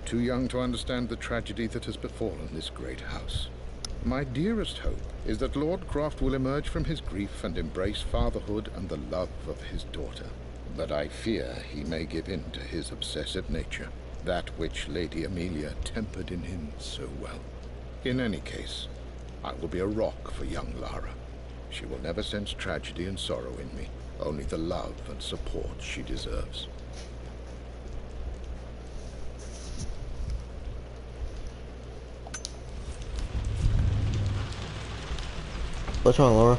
Too young to understand the tragedy that has befallen this great house. My dearest hope is that Lord Croft will emerge from his grief and embrace fatherhood and the love of his daughter. But I fear he may give in to his obsessive nature, that which Lady Amelia tempered in him so well. In any case, I will be a rock for young Lara. She will never sense tragedy and sorrow in me, only the love and support she deserves. What's wrong, Laura?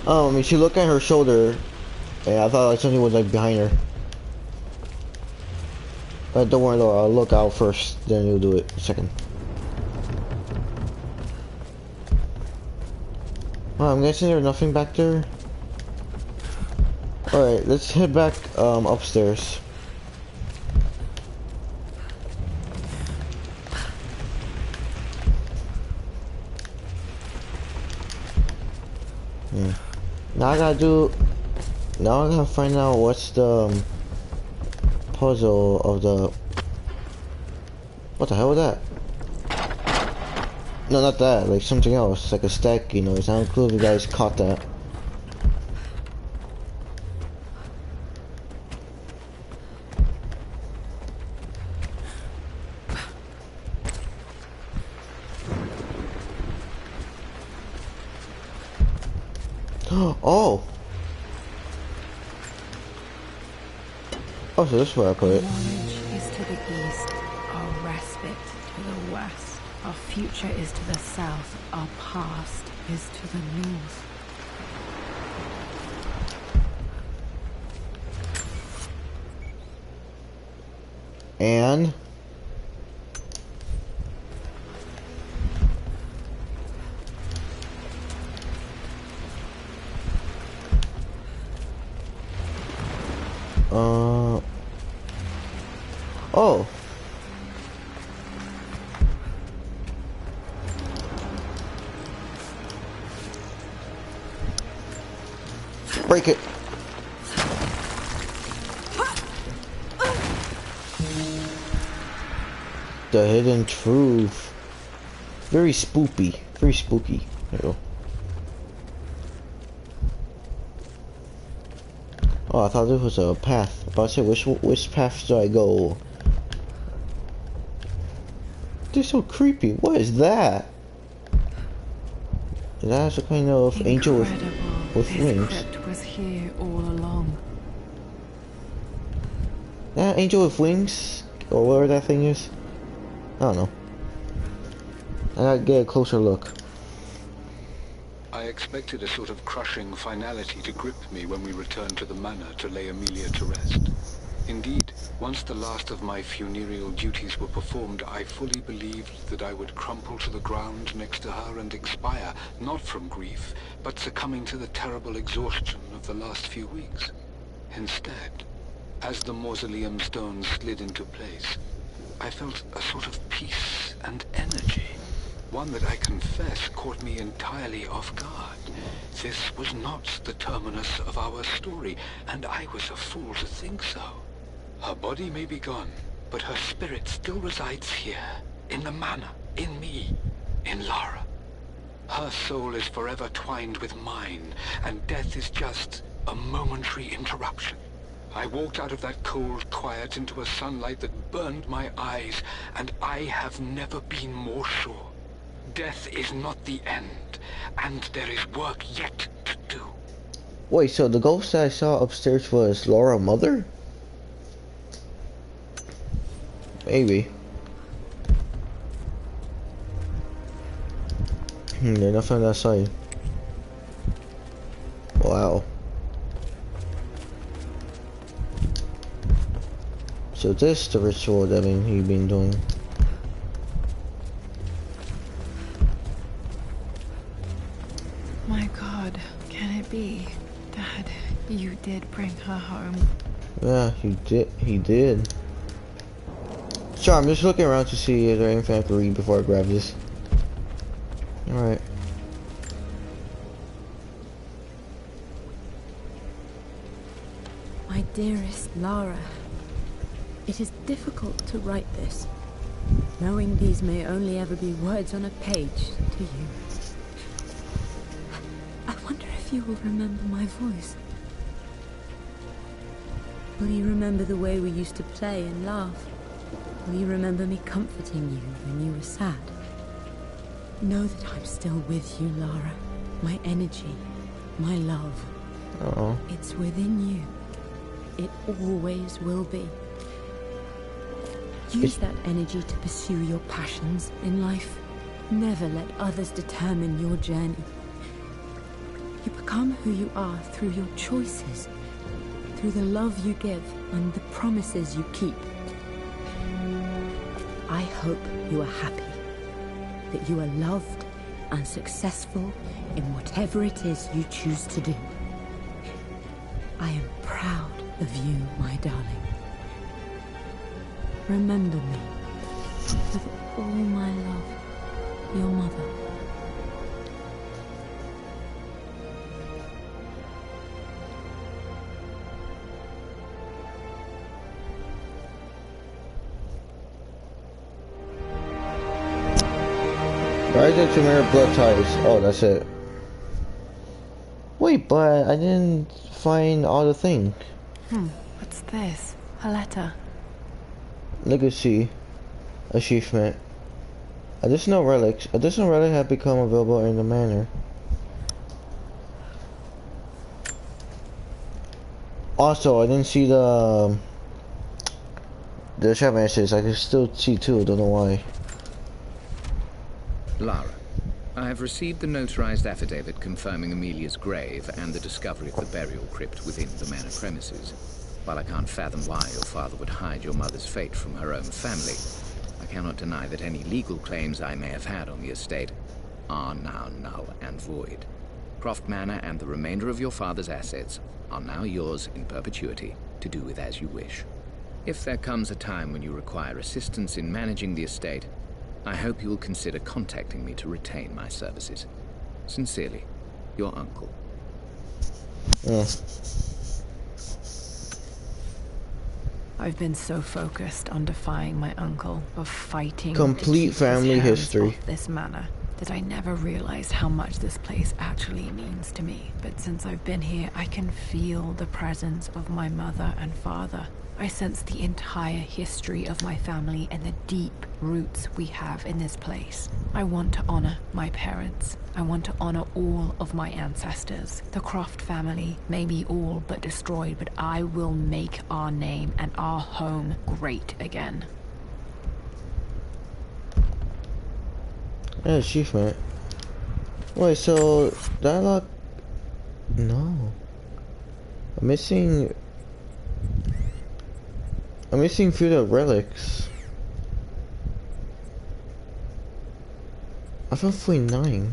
Oh, I mean, she looked at her shoulder, and I thought like something was like behind her. But don't worry, Laura. I'll look out first, then you'll do it second. Oh, I'm guessing there's nothing back there. All right, let's head back upstairs. Now I gotta find out what's the puzzle of the. What the hell was that? No, not that. Like something else, like a stacky noise. I don't know if you guys caught that. Oh! Oh, so this is where I put it. Knowledge is to the east, our respite to the west. Our future is to the south, our past is to the north. And... oh. Break it. The hidden truth. Very spoopy. Very spooky. There you go. Oh, I thought this was a path. But I said, which path should I go? They're so creepy. What is that? Is that some kind of angel with wings? This crypt was here all along. That angel with wings? Or whatever that thing is? I don't know. I gotta get a closer look. I expected a sort of crushing finality to grip me when we returned to the manor to lay Amelia to rest. Indeed, once the last of my funereal duties were performed, I fully believed that I would crumple to the ground next to her and expire, not from grief, but succumbing to the terrible exhaustion of the last few weeks. Instead, as the mausoleum stones slid into place, I felt a sort of peace and energy. One that I confess caught me entirely off guard. This was not the terminus of our story, and I was a fool to think so. Her body may be gone, but her spirit still resides here, in the manor, in me, in Lara. Her soul is forever twined with mine, and death is just a momentary interruption. I walked out of that cold quiet into a sunlight that burned my eyes, and I have never been more sure. Death is not the end, and there is work yet to do. Wait, so the ghost I saw upstairs was Laura's mother? Maybe. There's nothing outside. Wow. So this is the ritual that he been doing. My God, can it be? Dad, you did bring her home. Yeah, he did. Sorry, I'm just looking around to see if there's anything I can read before I grab this. Alright. My dearest Lara, it is difficult to write this, knowing these may only ever be words on a page to you. I wonder if you will remember my voice. Will you remember the way we used to play and laugh? Will you remember me comforting you when you were sad? Know that I'm still with you, Lara. My energy, my love. Uh-oh. It's within you. It always will be. Use that energy to pursue your passions in life. Never let others determine your journey. You become who you are through your choices, through the love you give and the promises you keep. I hope you are happy, that you are loved and successful in whatever it is you choose to do. I am proud of you, my darling. Remember me, with all my love, your mother. Rise to mirror blood ties. Oh, that's it. Wait, but I didn't find all the things. What's this? A letter. Legacy. Achievement. Additional relics. Additional relics have become available in the manor. Also, I didn't see the chat messages. I can still see two. Don't know why. Lara, I have received the notarized affidavit confirming Amelia's grave and the discovery of the burial crypt within the manor premises. While I can't fathom why your father would hide your mother's fate from her own family, I cannot deny that any legal claims I may have had on the estate are now null and void. Croft Manor and the remainder of your father's assets are now yours in perpetuity to do with as you wish. If there comes a time when you require assistance in managing the estate, I hope you will consider contacting me to retain my services. Sincerely, your uncle. I've been so focused on defying my uncle, of fighting Complete to keep family his hands history. off this manor, that I never realized how much this place actually means to me. But since I've been here, I can feel the presence of my mother and father. I sense the entire history of my family and the deep roots we have in this place. I want to honor my parents. I want to honor all of my ancestors. The Croft family may be all but destroyed, but I will make our name and our home great again. Yeah, achievement. Wait, so dialogue? No. I'm missing. I'm missing a few of the relics. I found 49.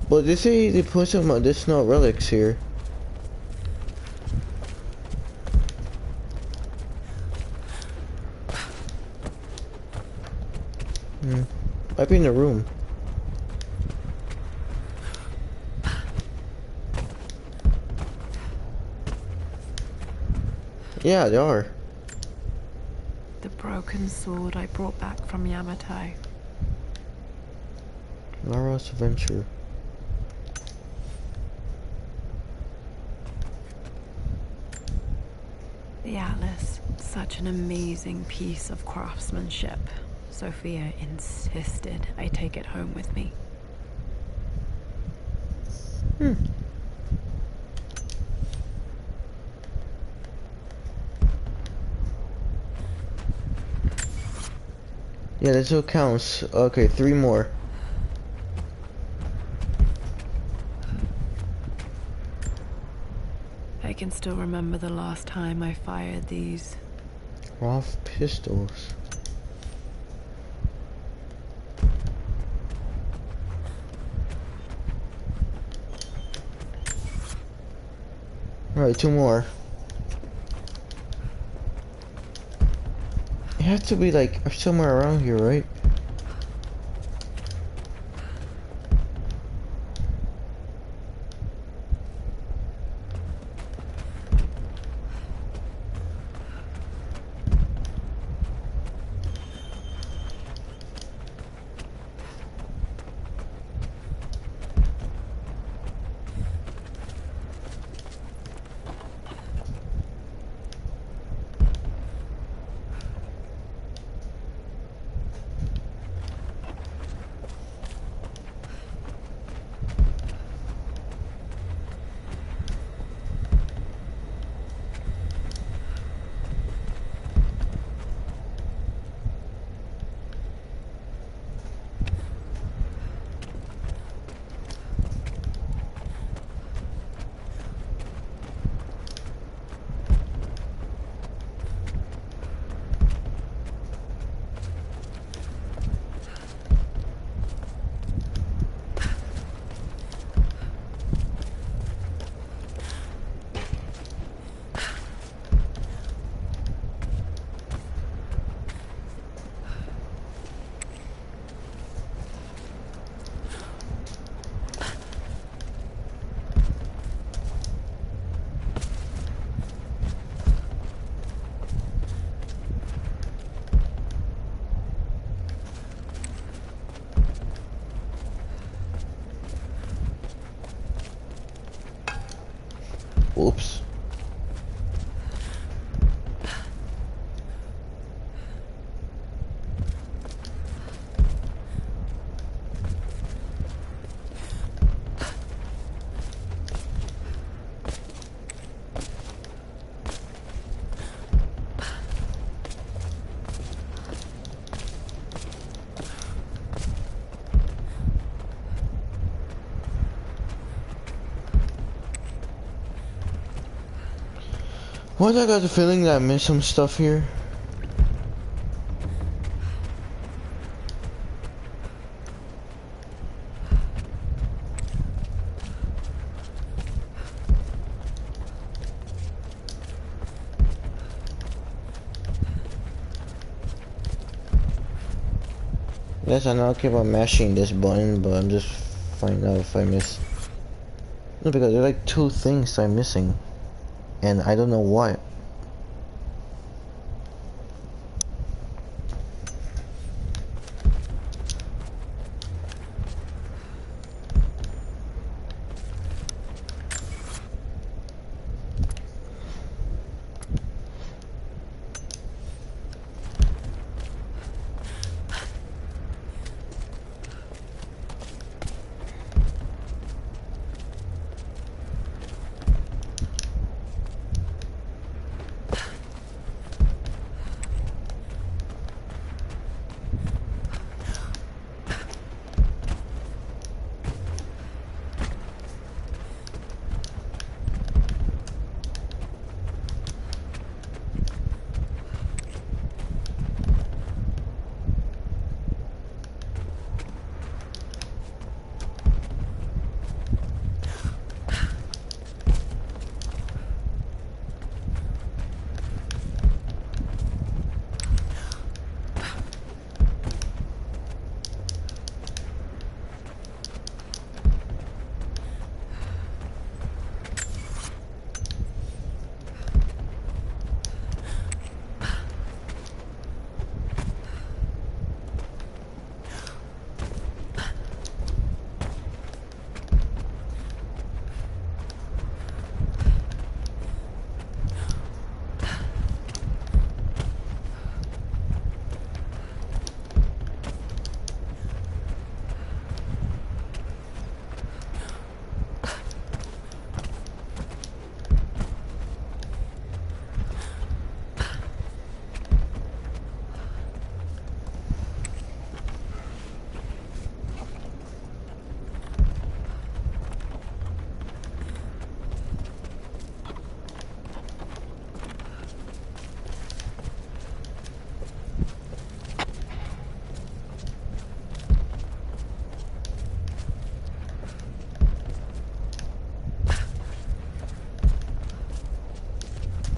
But they say they put some additional relics here. Might be in the room. Yeah, they are. The broken sword I brought back from Yamato. Lara's adventure. The Atlas, such an amazing piece of craftsmanship. Sophia insisted I take it home with me. Yeah, that still counts. Okay, 3 more. I can still remember the last time I fired these. Roth pistols. Alright, 2 more. It has to be like somewhere around here, right? Oops. Why do I got the feeling that I missed some stuff here? Yes, I know I keep on mashing this button, but I'm just finding out if I miss. No, because there are like 2 things I'm missing. And I don't know what.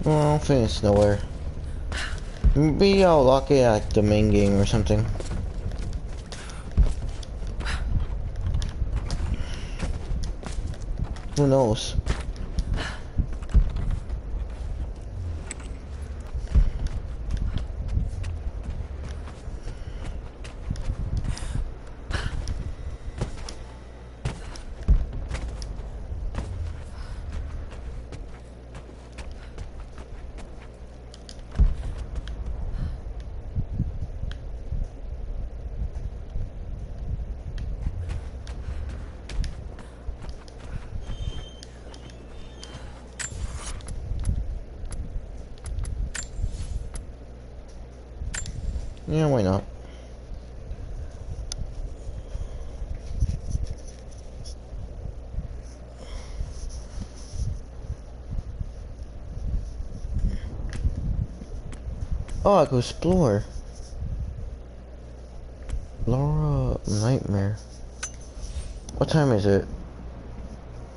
Well, I don't think it's nowhere. Maybe I'll lock it at the main game or something. Who knows? Yeah, why not? Oh, I could explore. Laura Nightmare. What time is it?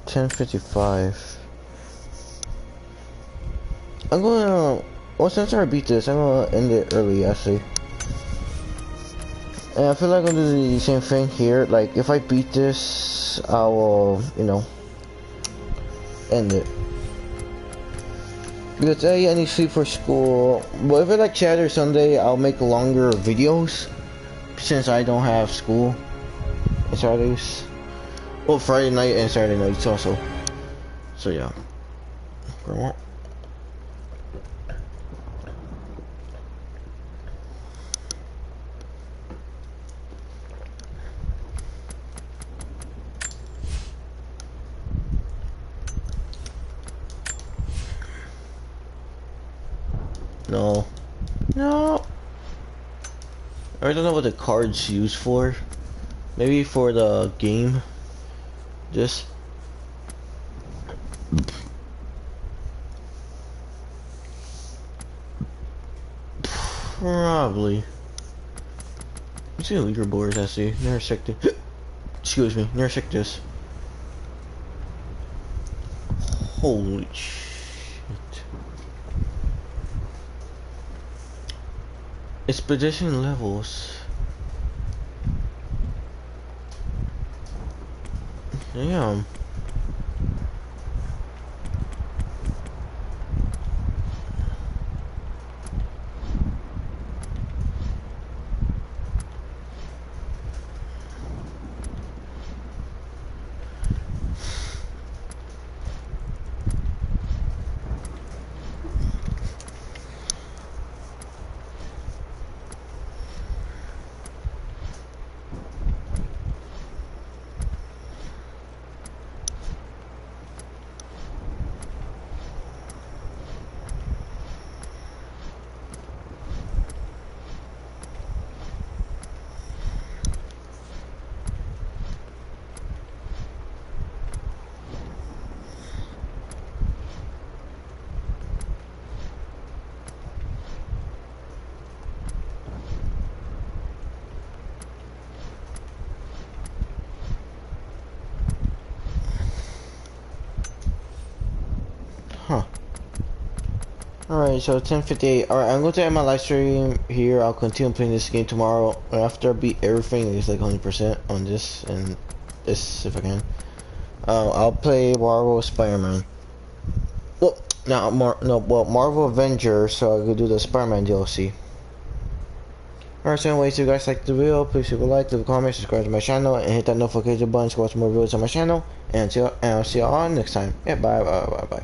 10:55. I'm gonna... Well, since I beat this, I'm gonna end it early, actually. And I feel like I'm gonna do the same thing here. Like, if I beat this, I will, you know, end it. Because I need sleep for school. But if I like Saturday or Sunday, I'll make longer videos. Since I don't have school on Saturdays. Well, Friday night and Saturday nights also. So yeah. No. No. I don't know what the card's used for. Maybe for the game. Just. Probably. Let's see the leaderboards I see. Never checked it. Excuse me. Never checked this. Holy shit. Expedition levels. Damn. Huh. Alright, so 10:58. Alright, I'm going to end my live stream here. I'll continue playing this game tomorrow. After I beat everything, it's like 100% on this and this if I can. I'll play Marvel Spider-Man. Well, Marvel Avengers, so I could do the Spider-Man DLC. Alright, so anyways, if you guys liked the video, please leave a like, leave a comment, subscribe to my channel, and hit that notification button to watch more videos on my channel. And I'll see y'all next time. Yeah, bye.